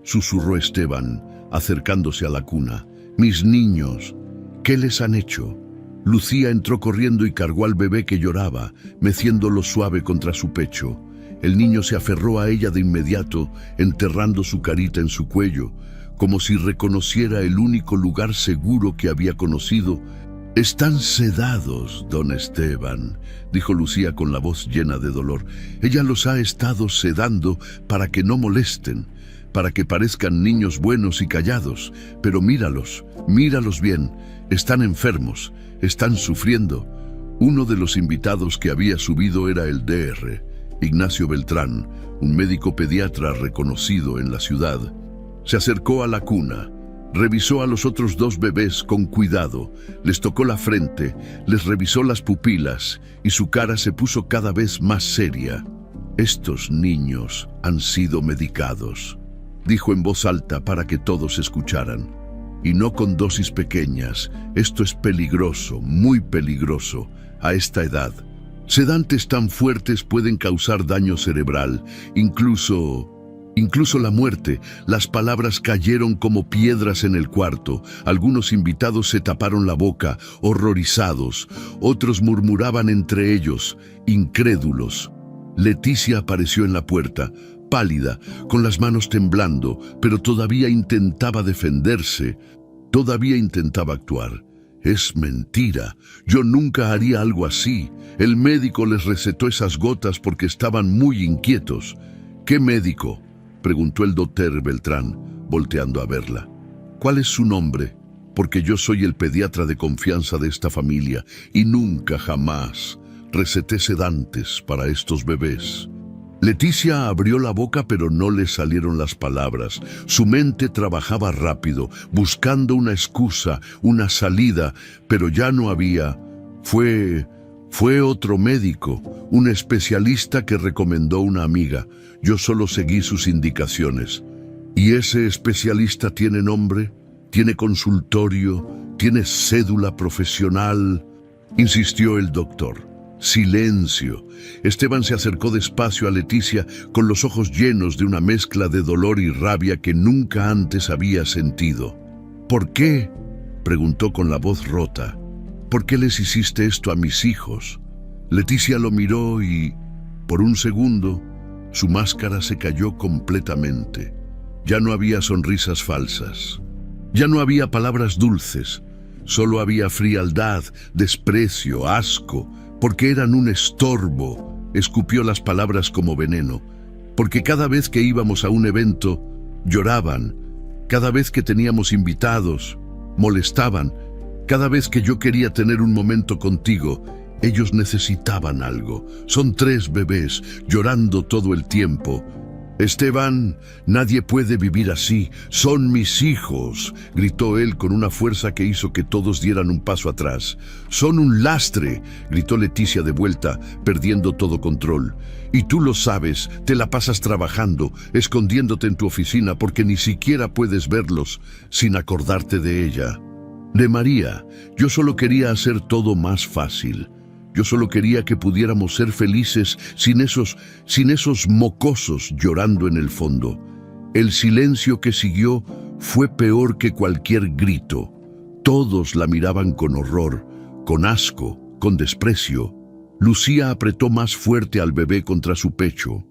Speaker 1: susurró Esteban, acercándose a la cuna. «Mis niños, ¿qué les han hecho?». Lucía entró corriendo y cargó al bebé que lloraba, meciéndolo suave contra su pecho. El niño se aferró a ella de inmediato, enterrando su carita en su cuello, como si reconociera el único lugar seguro que había conocido. «Están sedados, don Esteban», dijo Lucía con la voz llena de dolor. «Ella los ha estado sedando para que no molesten, para que parezcan niños buenos y callados. Pero míralos bien, están enfermos, están sufriendo». Uno de los invitados que había subido era el Dr. Ignacio Beltrán, un médico pediatra reconocido en la ciudad. Se acercó a la cuna, revisó a los otros 2 bebés con cuidado, les tocó la frente, les revisó las pupilas y su cara se puso cada vez más seria. «Estos niños han sido medicados», dijo en voz alta para que todos escucharan. «Y no con dosis pequeñas. Esto es peligroso, muy peligroso, a esta edad. Sedantes tan fuertes pueden causar daño cerebral, incluso la muerte». Las palabras cayeron como piedras en el cuarto. Algunos invitados se taparon la boca, horrorizados. Otros murmuraban entre ellos, incrédulos. Leticia apareció en la puerta, pálida, con las manos temblando, pero todavía intentaba defenderse, todavía intentaba actuar. «Es mentira. Yo nunca haría algo así. El médico les recetó esas gotas porque estaban muy inquietos». «¿Qué médico?», preguntó el doctor Beltrán, volteando a verla. «¿Cuál es su nombre? Porque yo soy el pediatra de confianza de esta familia y nunca jamás receté sedantes para estos bebés». Leticia abrió la boca, pero no le salieron las palabras. Su mente trabajaba rápido, buscando una excusa, una salida, pero ya no había. Fue otro médico, un especialista que recomendó una amiga. Yo solo seguí sus indicaciones. ¿Y ese especialista tiene nombre? ¿Tiene consultorio? ¿Tiene cédula profesional?», insistió el doctor. «Silencio». Esteban se acercó despacio a Leticia con los ojos llenos de una mezcla de dolor y rabia que nunca antes había sentido. «¿Por qué?», preguntó con la voz rota. «¿Por qué les hiciste esto a mis hijos?». Leticia lo miró y, por un segundo, su máscara se cayó completamente. Ya no había sonrisas falsas. Ya no había palabras dulces. Solo había frialdad, desprecio, asco, porque eran un estorbo. Escupió las palabras como veneno. porque cada vez que íbamos a un evento, lloraban. Cada vez que teníamos invitados, molestaban. Cada vez que yo quería tener un momento contigo, ellos necesitaban algo. Son 3 bebés llorando todo el tiempo. Esteban, nadie puede vivir así. Son mis hijos, gritó él con una fuerza que hizo que todos dieran un paso atrás. Son un lastre, gritó Leticia de vuelta, perdiendo todo control. Y tú lo sabes, te la pasas trabajando, escondiéndote en tu oficina porque ni siquiera puedes verlos sin acordarte de ella. De María, yo solo quería hacer todo más fácil. Yo solo quería que pudiéramos ser felices sin esos mocosos llorando en el fondo. El silencio que siguió fue peor que cualquier grito. Todos la miraban con horror, con asco, con desprecio. Lucía apretó más fuerte al bebé contra su pecho,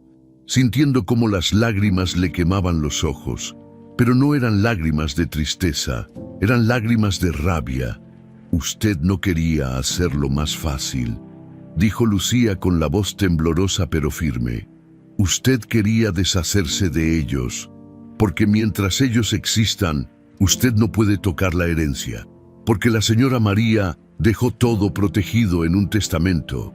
Speaker 1: sintiendo cómo las lágrimas le quemaban los ojos. Pero no eran lágrimas de tristeza, eran lágrimas de rabia. Usted no quería hacerlo más fácil, dijo Lucía con la voz temblorosa pero firme. Usted quería deshacerse de ellos, porque mientras ellos existan, usted no puede tocar la herencia, porque la señora María dejó todo protegido en un testamento.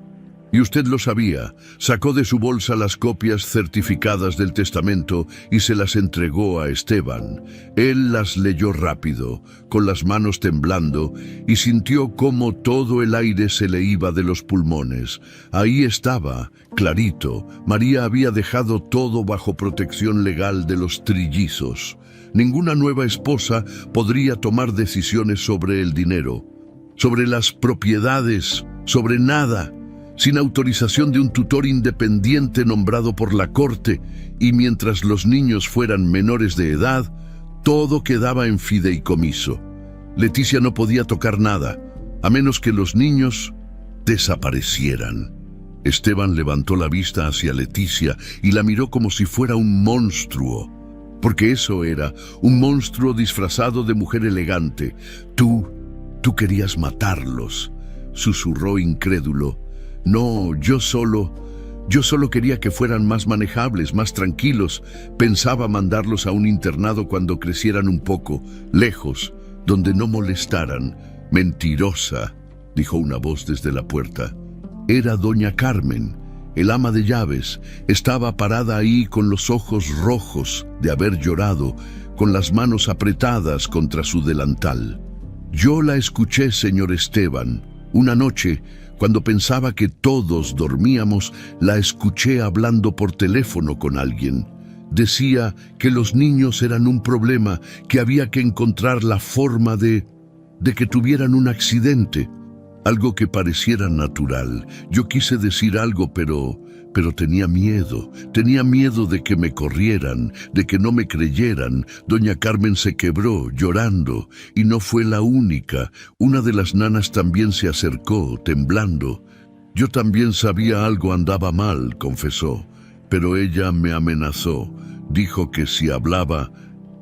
Speaker 1: Y usted lo sabía, sacó de su bolsa las copias certificadas del testamento y se las entregó a Esteban. Él las leyó rápido, con las manos temblando, y sintió cómo todo el aire se le iba de los pulmones. Ahí estaba, clarito, María había dejado todo bajo protección legal de los trillizos. Ninguna nueva esposa podría tomar decisiones sobre el dinero, sobre las propiedades, sobre nada, sin autorización de un tutor independiente nombrado por la corte, y mientras los niños fueran menores de edad, todo quedaba en fideicomiso. Leticia no podía tocar nada, a menos que los niños desaparecieran. Esteban levantó la vista hacia Leticia y la miró como si fuera un monstruo, porque eso era, un monstruo disfrazado de mujer elegante. Tú querías matarlos, susurró incrédulo. No, yo solo quería que fueran más manejables, más tranquilos. Pensaba mandarlos a un internado cuando crecieran un poco, lejos, donde no molestaran. Mentirosa, dijo una voz desde la puerta. Era doña Carmen, el ama de llaves. Estaba parada ahí con los ojos rojos de haber llorado, con las manos apretadas contra su delantal. Yo la escuché, señor Esteban, una noche. Cuando pensaba que todos dormíamos, la escuché hablando por teléfono con alguien. Decía que los niños eran un problema, que había que encontrar la forma de que tuvieran un accidente. Algo que pareciera natural. Yo quise decir algo, pero tenía miedo. Tenía miedo de que me corrieran, de que no me creyeran. Doña Carmen se quebró, llorando, y no fue la única. Una de las nanas también se acercó, temblando. Yo también sabía algo andaba mal, confesó, pero ella me amenazó. Dijo que si hablaba,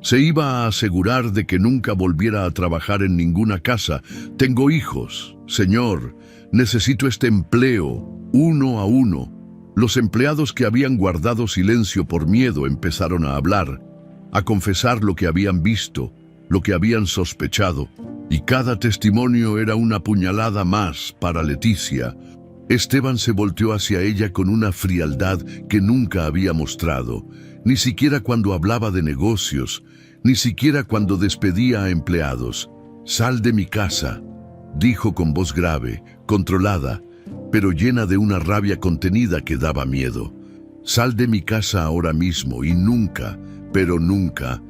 Speaker 1: se iba a asegurar de que nunca volviera a trabajar en ninguna casa. Tengo hijos, señor. Necesito este empleo, uno a uno. Los empleados que habían guardado silencio por miedo empezaron a hablar, a confesar lo que habían visto, lo que habían sospechado, y cada testimonio era una puñalada más para Leticia. Esteban se volteó hacia ella con una frialdad que nunca había mostrado, ni siquiera cuando hablaba de negocios, ni siquiera cuando despedía a empleados. «Sal de mi casa», dijo con voz grave, controlada, pero llena de una rabia contenida que daba miedo. «Sal de mi casa ahora mismo y nunca, pero nunca,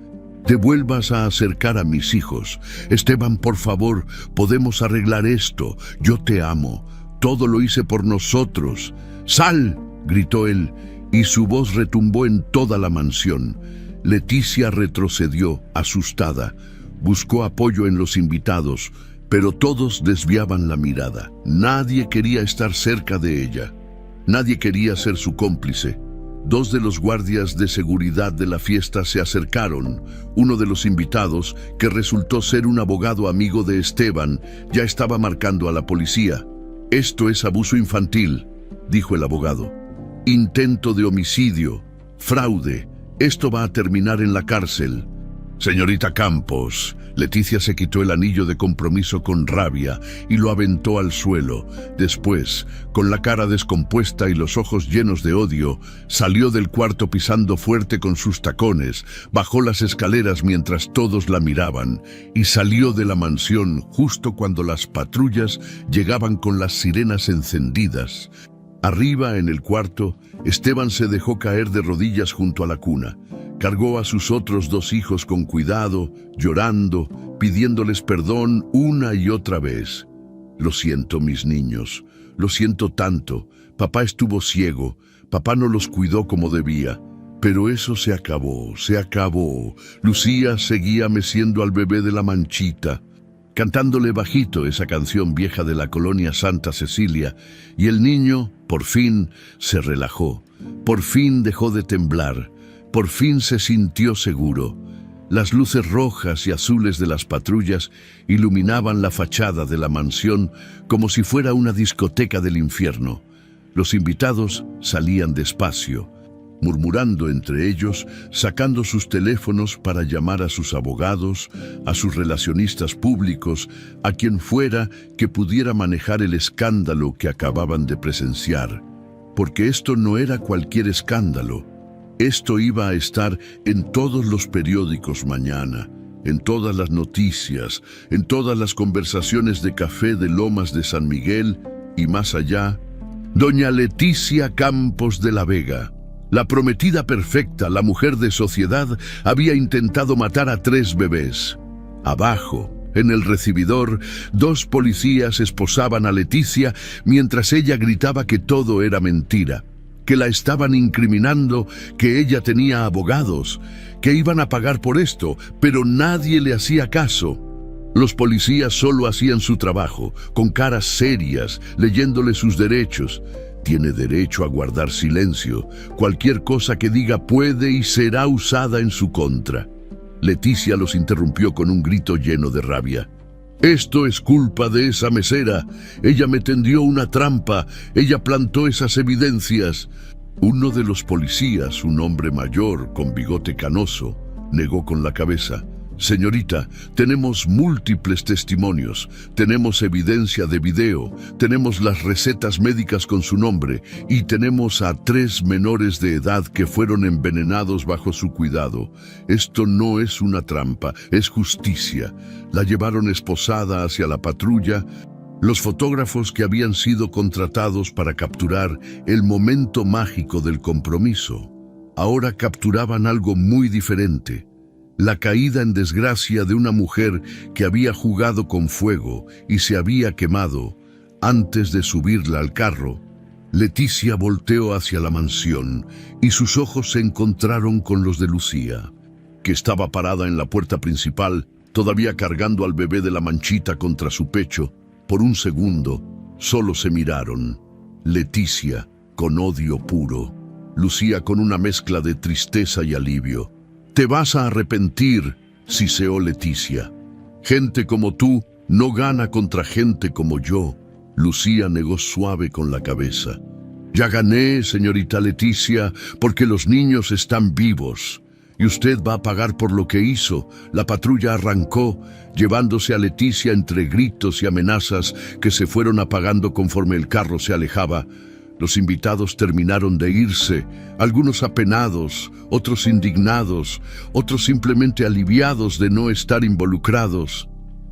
Speaker 1: te vuelvas a acercar a mis hijos. Esteban, por favor, podemos arreglar esto. Yo te amo. Todo lo hice por nosotros. ¡Sal!», gritó él, y su voz retumbó en toda la mansión. Leticia retrocedió, asustada. Buscó apoyo en los invitados, pero todos desviaban la mirada. Nadie quería estar cerca de ella. Nadie quería ser su cómplice. 2 de los guardias de seguridad de la fiesta se acercaron. Uno de los invitados, que resultó ser un abogado amigo de Esteban, ya estaba marcando a la policía. «Esto es abuso infantil», dijo el abogado. «Intento de homicidio», Fraude. Esto va a terminar en la cárcel. Señorita Campos. Leticia se quitó el anillo de compromiso con rabia y lo aventó al suelo. Después, con la cara descompuesta y los ojos llenos de odio, salió del cuarto pisando fuerte con sus tacones, bajó las escaleras mientras todos la miraban y salió de la mansión justo cuando las patrullas llegaban con las sirenas encendidas. Arriba, en el cuarto, Esteban se dejó caer de rodillas junto a la cuna. Cargó a sus otros 2 hijos con cuidado, llorando, pidiéndoles perdón una y otra vez. Lo siento, mis niños, lo siento tanto. Papá estuvo ciego, papá no los cuidó como debía. Pero eso se acabó, se acabó. Lucía seguía meciendo al bebé de la manchita, cantándole bajito esa canción vieja de la colonia Santa Cecilia, y el niño, por fin, se relajó, por fin dejó de temblar, por fin se sintió seguro. Las luces rojas y azules de las patrullas iluminaban la fachada de la mansión como si fuera una discoteca del infierno. Los invitados salían despacio, murmurando entre ellos, sacando sus teléfonos para llamar a sus abogados, a sus relacionistas públicos, a quien fuera que pudiera manejar el escándalo que acababan de presenciar. Porque esto no era cualquier escándalo. Esto iba a estar en todos los periódicos mañana, en todas las noticias, en todas las conversaciones de café de Lomas de San Miguel y más allá. Doña Leticia Campos de la Vega, la prometida perfecta, la mujer de sociedad, había intentado matar a 3 bebés. Abajo, en el recibidor, 2 policías esposaban a Leticia mientras ella gritaba que todo era mentira, que la estaban incriminando, que ella tenía abogados, que iban a pagar por esto, pero nadie le hacía caso. Los policías solo hacían su trabajo, con caras serias, leyéndole sus derechos. Tiene derecho a guardar silencio. Cualquier cosa que diga puede y será usada en su contra. Leticia los interrumpió con un grito lleno de rabia. Esto es culpa de esa mesera. Ella me tendió una trampa. Ella plantó esas evidencias. Uno de los policías, un hombre mayor con bigote canoso, negó con la cabeza. Señorita, tenemos múltiples testimonios, tenemos evidencia de video, tenemos las recetas médicas con su nombre y tenemos a 3 menores de edad que fueron envenenados bajo su cuidado. Esto no es una trampa, es justicia. La llevaron esposada hacia la patrulla. Los fotógrafos que habían sido contratados para capturar el momento mágico del compromiso, ahora capturaban algo muy diferente. La caída en desgracia de una mujer que había jugado con fuego y se había quemado antes de subirla al carro. Leticia volteó hacia la mansión y sus ojos se encontraron con los de Lucía, que estaba parada en la puerta principal, todavía cargando al bebé de la manchita contra su pecho. Por un segundo, solo se miraron. Leticia con odio puro, Lucía con una mezcla de tristeza y alivio. Te vas a arrepentir, siseó Leticia. Gente como tú no gana contra gente como yo. Lucía negó suave con la cabeza. Ya gané, señorita Leticia, porque los niños están vivos. Y usted va a pagar por lo que hizo. La patrulla arrancó, llevándose a Leticia entre gritos y amenazas que se fueron apagando conforme el carro se alejaba. Los invitados terminaron de irse, algunos apenados, otros indignados, otros simplemente aliviados de no estar involucrados.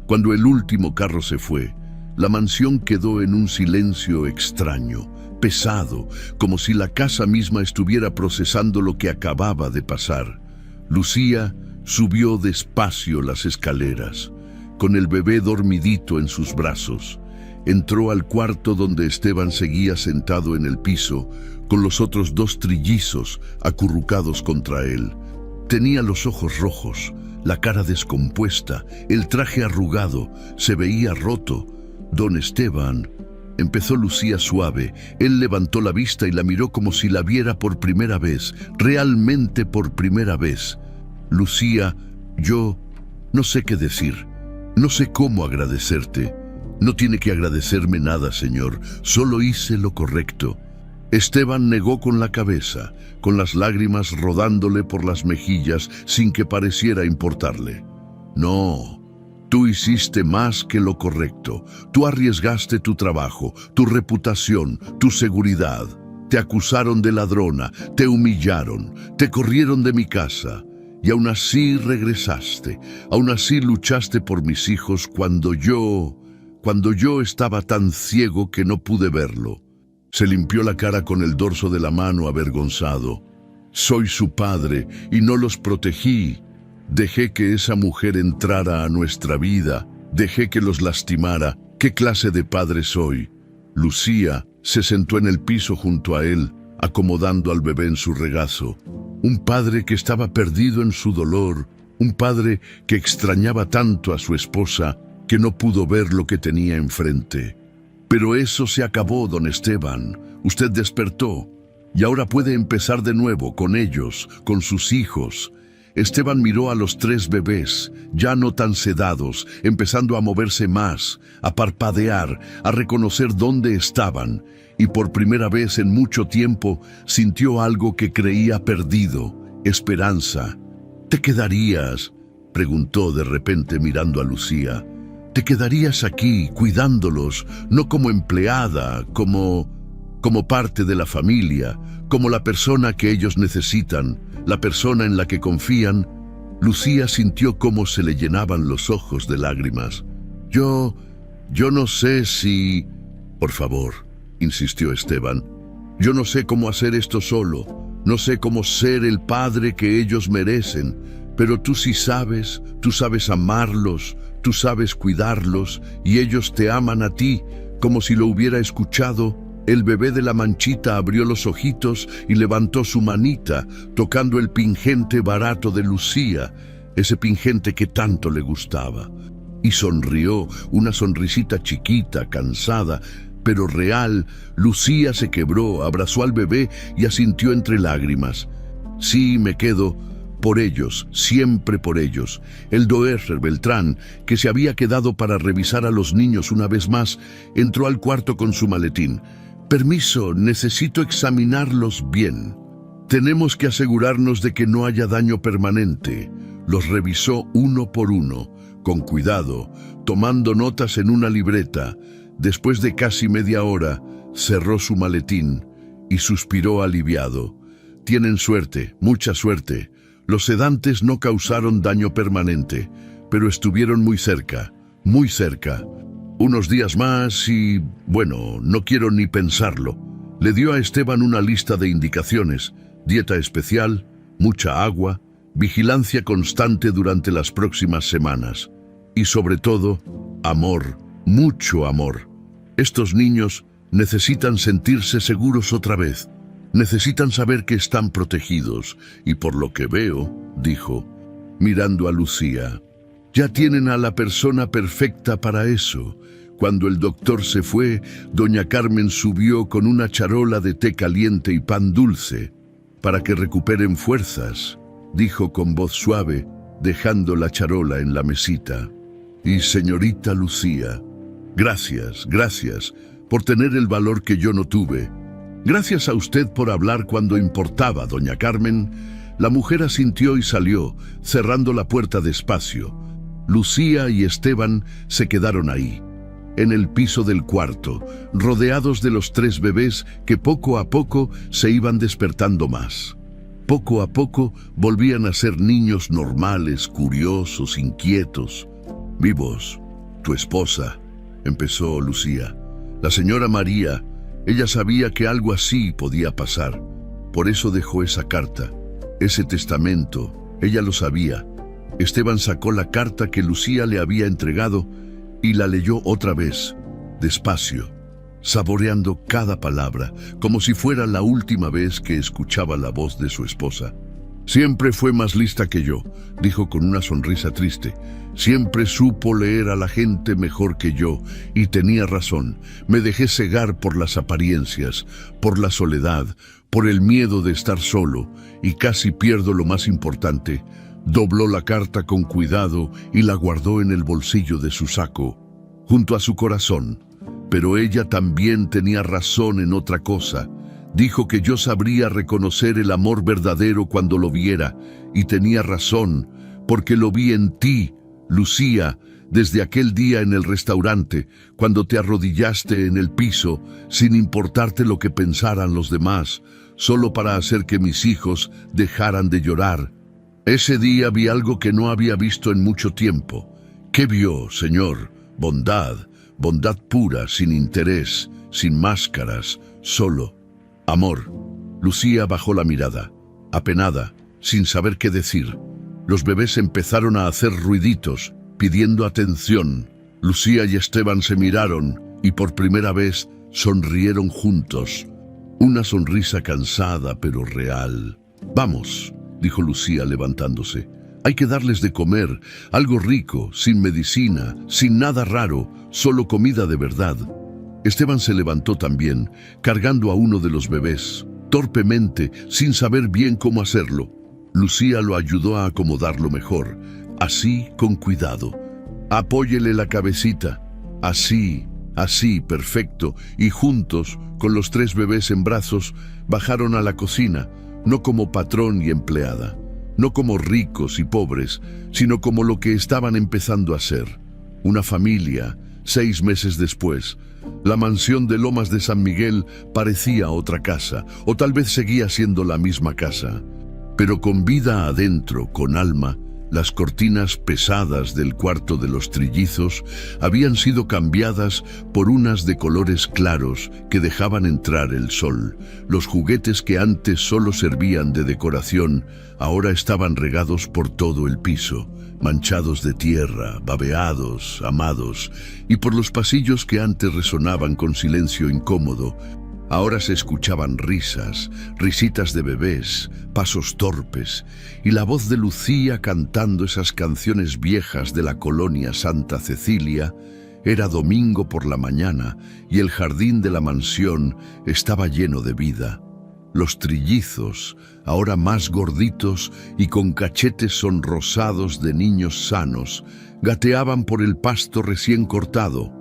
Speaker 1: Cuando el último carro se fue, la mansión quedó en un silencio extraño, pesado, como si la casa misma estuviera procesando lo que acababa de pasar. Lucía subió despacio las escaleras, con el bebé dormidito en sus brazos. Entró al cuarto donde Esteban seguía sentado en el piso, con los otros 2 trillizos acurrucados contra él. Tenía los ojos rojos, la cara descompuesta, el traje arrugado, se veía roto. Don Esteban, empezó Lucía suave. Él levantó la vista y la miró como si la viera por primera vez, realmente por primera vez. Lucía, yo no sé qué decir, no sé cómo agradecerte. No tiene que agradecerme nada, señor. Solo hice lo correcto. Esteban negó con la cabeza, con las lágrimas rodándole por las mejillas sin que pareciera importarle. No, tú hiciste más que lo correcto. Tú arriesgaste tu trabajo, tu reputación, tu seguridad. Te acusaron de ladrona, te humillaron, te corrieron de mi casa. Y aún así regresaste, aún así luchaste por mis hijos cuando yo estaba tan ciego que no pude verlo. Se limpió la cara con el dorso de la mano avergonzado. Soy su padre y no los protegí. Dejé que esa mujer entrara a nuestra vida. Dejé que los lastimara. ¿Qué clase de padre soy? Lucía se sentó en el piso junto a él, acomodando al bebé en su regazo. Un padre que estaba perdido en su dolor. Un padre que extrañaba tanto a su esposa que no pudo ver lo que tenía enfrente. Pero eso se acabó, don Esteban. Usted despertó y ahora puede empezar de nuevo con ellos, con sus hijos. Esteban miró a los 3 bebés, ya no tan sedados, empezando a moverse más, a parpadear, a reconocer dónde estaban, y por primera vez en mucho tiempo sintió algo que creía perdido, esperanza. ¿Te quedarías?, preguntó de repente mirando a Lucía. ¿Te quedarías aquí cuidándolos, no como empleada, como parte de la familia, como la persona que ellos necesitan, la persona en la que confían? Lucía sintió cómo se le llenaban los ojos de lágrimas. Yo no sé si... Por favor, insistió Esteban. Yo no sé cómo hacer esto solo. No sé cómo ser el padre que ellos merecen. Pero tú sí sabes, tú sabes amarlos, tú sabes cuidarlos, y ellos te aman a ti, como si lo hubiera escuchado. El bebé de la manchita abrió los ojitos y levantó su manita, tocando el pingente barato de Lucía, ese pingente que tanto le gustaba. Y sonrió, una sonrisita chiquita, cansada, pero real. Lucía se quebró, abrazó al bebé y asintió entre lágrimas. Sí, me quedo. Por ellos, siempre por ellos. El Doerrer Beltrán, que se había quedado para revisar a los niños una vez más, entró al cuarto con su maletín. Permiso, necesito examinarlos bien. Tenemos que asegurarnos de que no haya daño permanente. Los revisó uno por uno, con cuidado, tomando notas en una libreta. Después de casi media hora, cerró su maletín y suspiró aliviado. Tienen suerte, mucha suerte. Los sedantes no causaron daño permanente, pero estuvieron muy cerca, muy cerca. Unos días más y, bueno, no quiero ni pensarlo. Le dio a Esteban una lista de indicaciones: dieta especial, mucha agua, vigilancia constante durante las próximas semanas. Y sobre todo, amor, mucho amor. Estos niños necesitan sentirse seguros otra vez. Necesitan saber que están protegidos, y por lo que veo, dijo, mirando a Lucía, ya tienen a la persona perfecta para eso. Cuando el doctor se fue, doña Carmen subió con una charola de té caliente y pan dulce, para que recuperen fuerzas, dijo con voz suave, dejando la charola en la mesita. Y señorita Lucía, gracias por tener el valor que yo no tuve. Gracias a usted por hablar cuando importaba, doña Carmen. La mujer asintió y salió, cerrando la puerta despacio. Lucía y Esteban se quedaron ahí, en el piso del cuarto, rodeados de los 3 bebés que poco a poco se iban despertando más. Poco a poco volvían a ser niños normales, curiosos, inquietos. Vivos, tu esposa, empezó Lucía. La señora María, ella sabía que algo así podía pasar. Por eso dejó esa carta, ese testamento. Ella lo sabía. Esteban sacó la carta que Lucía le había entregado y la leyó otra vez, despacio, saboreando cada palabra, como si fuera la última vez que escuchaba la voz de su esposa. Siempre fue más lista que yo, dijo con una sonrisa triste. Siempre supo leer a la gente mejor que yo, y tenía razón. Me dejé cegar por las apariencias, por la soledad, por el miedo de estar solo, y casi pierdo lo más importante. Dobló la carta con cuidado y la guardó en el bolsillo de su saco, junto a su corazón. Pero ella también tenía razón en otra cosa. Dijo que yo sabría reconocer el amor verdadero cuando lo viera, y tenía razón, porque lo vi en ti, Lucía, desde aquel día en el restaurante, cuando te arrodillaste en el piso, sin importarte lo que pensaran los demás, solo para hacer que mis hijos dejaran de llorar. Ese día vi algo que no había visto en mucho tiempo. ¿Qué vio, Señor? Bondad, bondad pura, sin interés, sin máscaras, solo amor. Lucía bajó la mirada, apenada, sin saber qué decir. Los bebés empezaron a hacer ruiditos, pidiendo atención. Lucía y Esteban se miraron y por primera vez sonrieron juntos. Una sonrisa cansada pero real. «Vamos», dijo Lucía levantándose. «Hay que darles de comer, algo rico, sin medicina, sin nada raro, solo comida de verdad». Esteban se levantó también, cargando a uno de los bebés, torpemente, sin saber bien cómo hacerlo. Lucía lo ayudó a acomodarlo mejor, así, con cuidado. «Apóyele la cabecita. Así, así, perfecto». Y juntos, con los 3 bebés en brazos, bajaron a la cocina, no como patrón y empleada, no como ricos y pobres, sino como lo que estaban empezando a ser. Una familia. 6 meses después, la mansión de Lomas de San Miguel parecía otra casa, o tal vez seguía siendo la misma casa. Pero con vida adentro, con alma, las cortinas pesadas del cuarto de los trillizos habían sido cambiadas por unas de colores claros que dejaban entrar el sol. Los juguetes que antes solo servían de decoración, ahora estaban regados por todo el piso, manchados de tierra, babeados, amados, y por los pasillos que antes resonaban con silencio incómodo. Ahora se escuchaban risas, risitas de bebés, pasos torpes, y la voz de Lucía cantando esas canciones viejas de la colonia Santa Cecilia. Era domingo por la mañana y el jardín de la mansión estaba lleno de vida. Los trillizos, ahora más gorditos y con cachetes sonrosados de niños sanos, gateaban por el pasto recién cortado,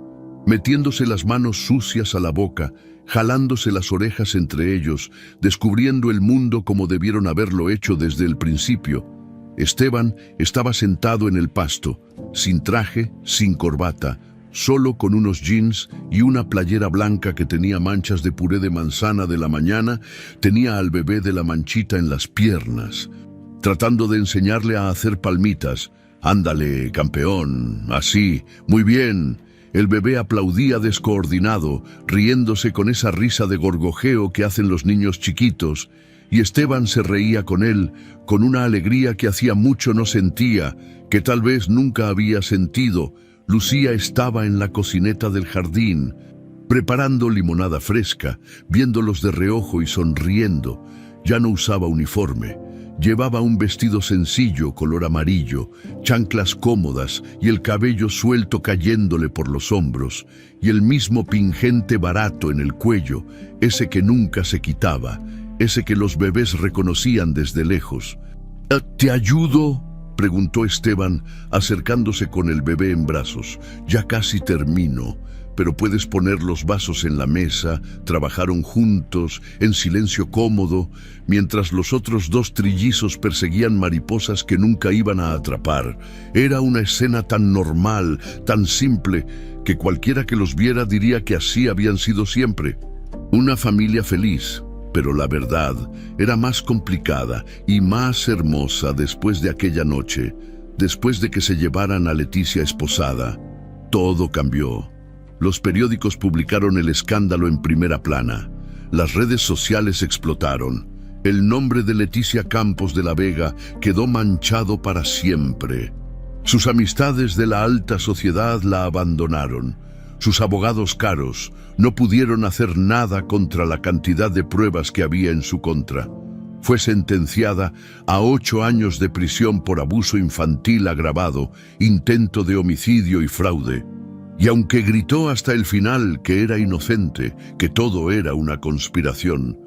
Speaker 1: metiéndose las manos sucias a la boca, jalándose las orejas entre ellos, descubriendo el mundo como debieron haberlo hecho desde el principio. Esteban estaba sentado en el pasto, sin traje, sin corbata, solo con unos jeans y una playera blanca que tenía manchas de puré de manzana de la mañana. Tenía al bebé de la manchita en las piernas, tratando de enseñarle a hacer palmitas. «Ándale, campeón, así, muy bien». El bebé aplaudía descoordinado, riéndose con esa risa de gorgojeo que hacen los niños chiquitos, y Esteban se reía con él, con una alegría que hacía mucho no sentía, que tal vez nunca había sentido. Lucía estaba en la cocineta del jardín, preparando limonada fresca, viéndolos de reojo y sonriendo. Ya no usaba uniforme. Llevaba un vestido sencillo color amarillo, chanclas cómodas y el cabello suelto cayéndole por los hombros, y el mismo pingente barato en el cuello, ese que nunca se quitaba, ese que los bebés reconocían desde lejos. «¿Te ayudo?», preguntó Esteban, acercándose con el bebé en brazos. «Ya casi termino, pero puedes poner los vasos en la mesa». Trabajaron juntos, en silencio cómodo, mientras los otros 2 trillizos perseguían mariposas que nunca iban a atrapar. Era una escena tan normal, tan simple, que cualquiera que los viera diría que así habían sido siempre. Una familia feliz. Pero la verdad era más complicada y más hermosa después de aquella noche, después de que se llevaran a Leticia esposada. Todo cambió. Los periódicos publicaron el escándalo en primera plana. Las redes sociales explotaron. El nombre de Leticia Campos de la Vega quedó manchado para siempre. Sus amistades de la alta sociedad la abandonaron. Sus abogados caros no pudieron hacer nada contra la cantidad de pruebas que había en su contra. Fue sentenciada a 8 años de prisión por abuso infantil agravado, intento de homicidio y fraude. Y aunque gritó hasta el final que era inocente, que todo era una conspiración,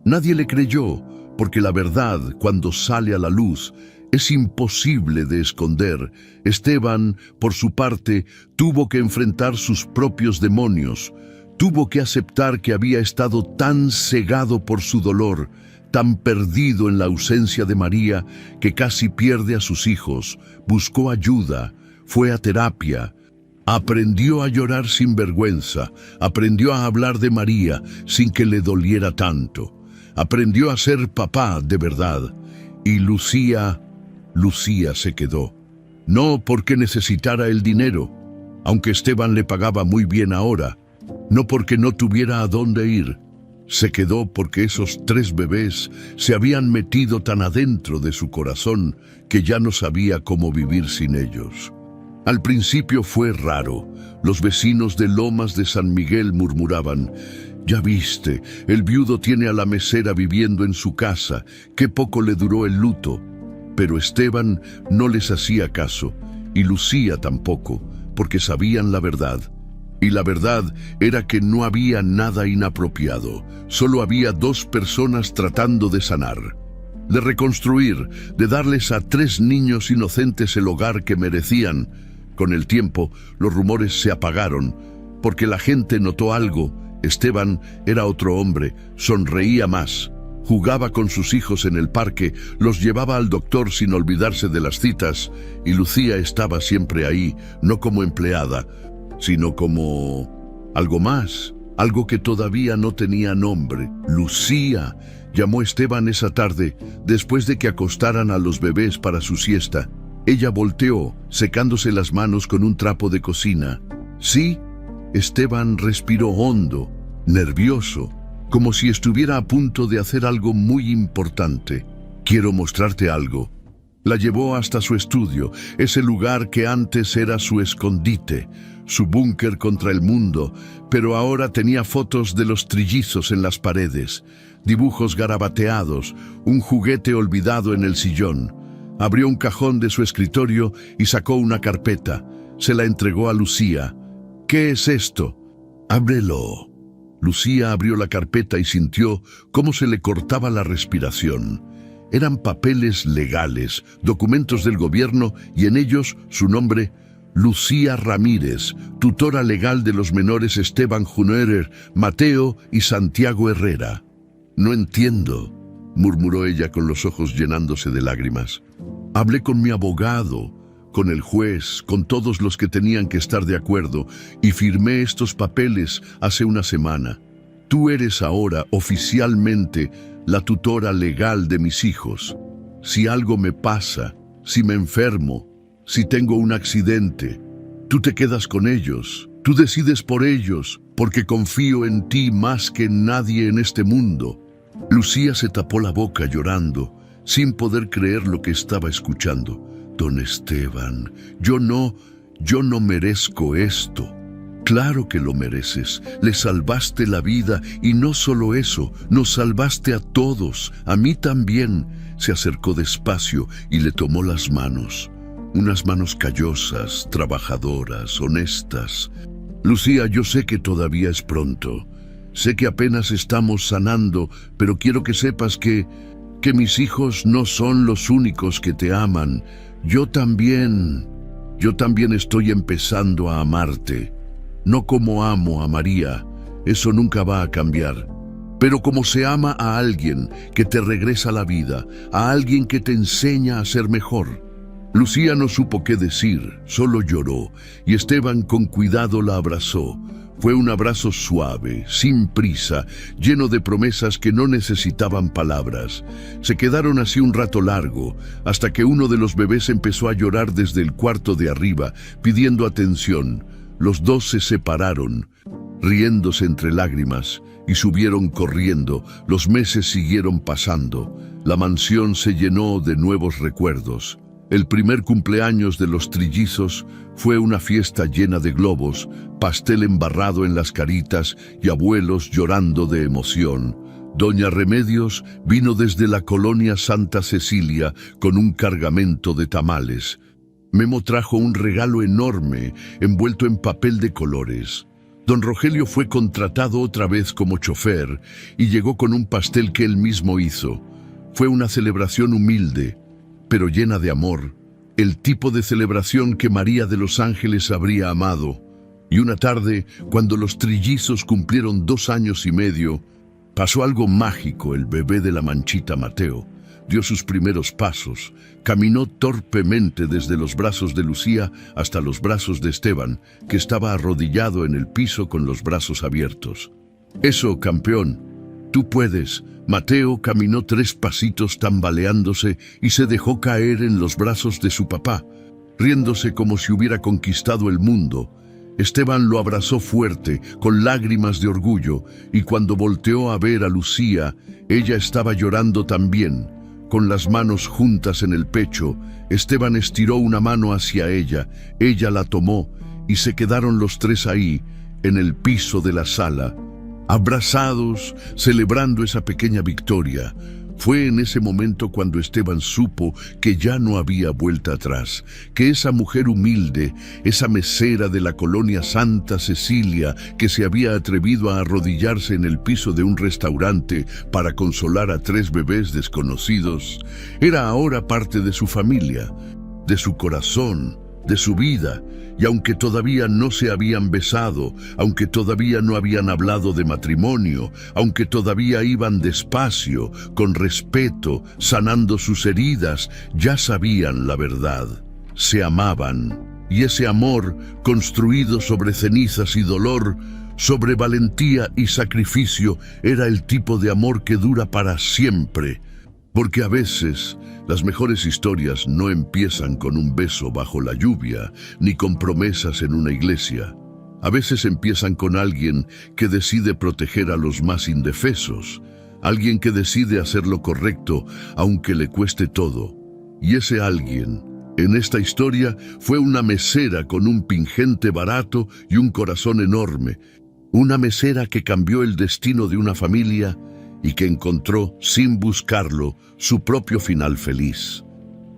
Speaker 1: nadie le creyó, porque la verdad, cuando sale a la luz, es imposible de esconder. Esteban, por su parte, tuvo que enfrentar sus propios demonios. Tuvo que aceptar que había estado tan cegado por su dolor, tan perdido en la ausencia de María, que casi pierde a sus hijos. Buscó ayuda, fue a terapia, aprendió a llorar sin vergüenza, aprendió a hablar de María sin que le doliera tanto, aprendió a ser papá de verdad. Y Lucía se quedó. No porque necesitara el dinero, aunque Esteban le pagaba muy bien ahora, no porque no tuviera a dónde ir. Se quedó porque esos 3 bebés se habían metido tan adentro de su corazón que ya no sabía cómo vivir sin ellos. Al principio fue raro. Los vecinos de Lomas de San Miguel murmuraban: «Ya viste, el viudo tiene a la mesera viviendo en su casa, qué poco le duró el luto». Pero Esteban no les hacía caso, y Lucía tampoco, porque sabían la verdad. Y la verdad era que no había nada inapropiado, solo había 2 personas tratando de sanar, de reconstruir, de darles a 3 niños inocentes el hogar que merecían. Con el tiempo, los rumores se apagaron, porque la gente notó algo. Esteban era otro hombre, sonreía más, jugaba con sus hijos en el parque, los llevaba al doctor sin olvidarse de las citas, y Lucía estaba siempre ahí, no como empleada, sino como algo más, algo que todavía no tenía nombre. Lucía, llamó Esteban esa tarde, después de que acostaran a los bebés para su siesta. Ella volteó, secándose las manos con un trapo de cocina. Sí, Esteban respiró hondo, nervioso, como si estuviera a punto de hacer algo muy importante. «Quiero mostrarte algo». La llevó hasta su estudio, ese lugar que antes era su escondite, su búnker contra el mundo, pero ahora tenía fotos de los trillizos en las paredes, dibujos garabateados, un juguete olvidado en el sillón. Abrió un cajón de su escritorio y sacó una carpeta. Se la entregó a Lucía. «¿Qué es esto?» «Ábrelo». Lucía abrió la carpeta y sintió cómo se le cortaba la respiración. Eran papeles legales, documentos del gobierno, y en ellos su nombre: Lucía Ramírez, tutora legal de los menores Esteban Junerer, Mateo y Santiago Herrera. «No entiendo», murmuró ella con los ojos llenándose de lágrimas. «Hablé con mi abogado, con el juez, con todos los que tenían que estar de acuerdo, y firmé estos papeles hace una semana. Tú eres ahora oficialmente la tutora legal de mis hijos. Si algo me pasa, si me enfermo, si tengo un accidente, tú te quedas con ellos, tú decides por ellos, porque confío en ti más que en nadie en este mundo». Lucía se tapó la boca llorando, sin poder creer lo que estaba escuchando. «Don Esteban, yo no merezco esto». «Claro que lo mereces, le salvaste la vida, y no solo eso, nos salvaste a todos, a mí también». Se acercó despacio y le tomó las manos, unas manos callosas, trabajadoras, honestas. «Lucía, yo sé que todavía es pronto, sé que apenas estamos sanando, pero quiero que sepas que mis hijos no son los únicos que te aman. Yo también estoy empezando a amarte. No como amo a María, eso nunca va a cambiar, pero como se ama a alguien que te regresa la vida, a alguien que te enseña a ser mejor». Lucía no supo qué decir, solo lloró, y Esteban con cuidado la abrazó. Fue un abrazo suave, sin prisa, lleno de promesas que no necesitaban palabras. Se quedaron así un rato largo, hasta que uno de los bebés empezó a llorar desde el cuarto de arriba, pidiendo atención. Los 2 se separaron, riéndose entre lágrimas, y subieron corriendo. Los meses siguieron pasando. La mansión se llenó de nuevos recuerdos. El primer cumpleaños de los trillizos fue una fiesta llena de globos, pastel embarrado en las caritas y abuelos llorando de emoción. Doña Remedios vino desde la colonia Santa Cecilia con un cargamento de tamales. Memo trajo un regalo enorme, envuelto en papel de colores. Don Rogelio fue contratado otra vez como chofer y llegó con un pastel que él mismo hizo. Fue una celebración humilde, pero llena de amor, el tipo de celebración que María de los Ángeles habría amado. Y una tarde, cuando los trillizos cumplieron 2 años y medio, pasó algo mágico. El bebé de la manchita, Mateo, dio sus primeros pasos, caminó torpemente desde los brazos de Lucía hasta los brazos de Esteban, que estaba arrodillado en el piso con los brazos abiertos. «Eso, campeón, tú puedes». Mateo caminó 3 pasitos tambaleándose y se dejó caer en los brazos de su papá, riéndose como si hubiera conquistado el mundo. Esteban lo abrazó fuerte, con lágrimas de orgullo, y cuando volteó a ver a Lucía, ella estaba llorando también. Con las manos juntas en el pecho, Esteban estiró una mano hacia ella la tomó, y se quedaron los 3 ahí, en el piso de la sala, abrazados, celebrando esa pequeña victoria. Fue en ese momento cuando Esteban supo que ya no había vuelta atrás, que esa mujer humilde, esa mesera de la colonia Santa Cecilia, que se había atrevido a arrodillarse en el piso de un restaurante para consolar a 3 bebés desconocidos, era ahora parte de su familia, de su corazón, de su vida. Y aunque todavía no se habían besado, aunque todavía no habían hablado de matrimonio, aunque todavía iban despacio, con respeto, sanando sus heridas, ya sabían la verdad. Se amaban. Y ese amor, construido sobre cenizas y dolor, sobre valentía y sacrificio, era el tipo de amor que dura para siempre. Porque a veces las mejores historias no empiezan con un beso bajo la lluvia, ni con promesas en una iglesia. A veces empiezan con alguien que decide proteger a los más indefensos, alguien que decide hacer lo correcto aunque le cueste todo. Y ese alguien, en esta historia, fue una mesera con un pingente barato y un corazón enorme. Una mesera que cambió el destino de una familia y que encontró, sin buscarlo, su propio final feliz.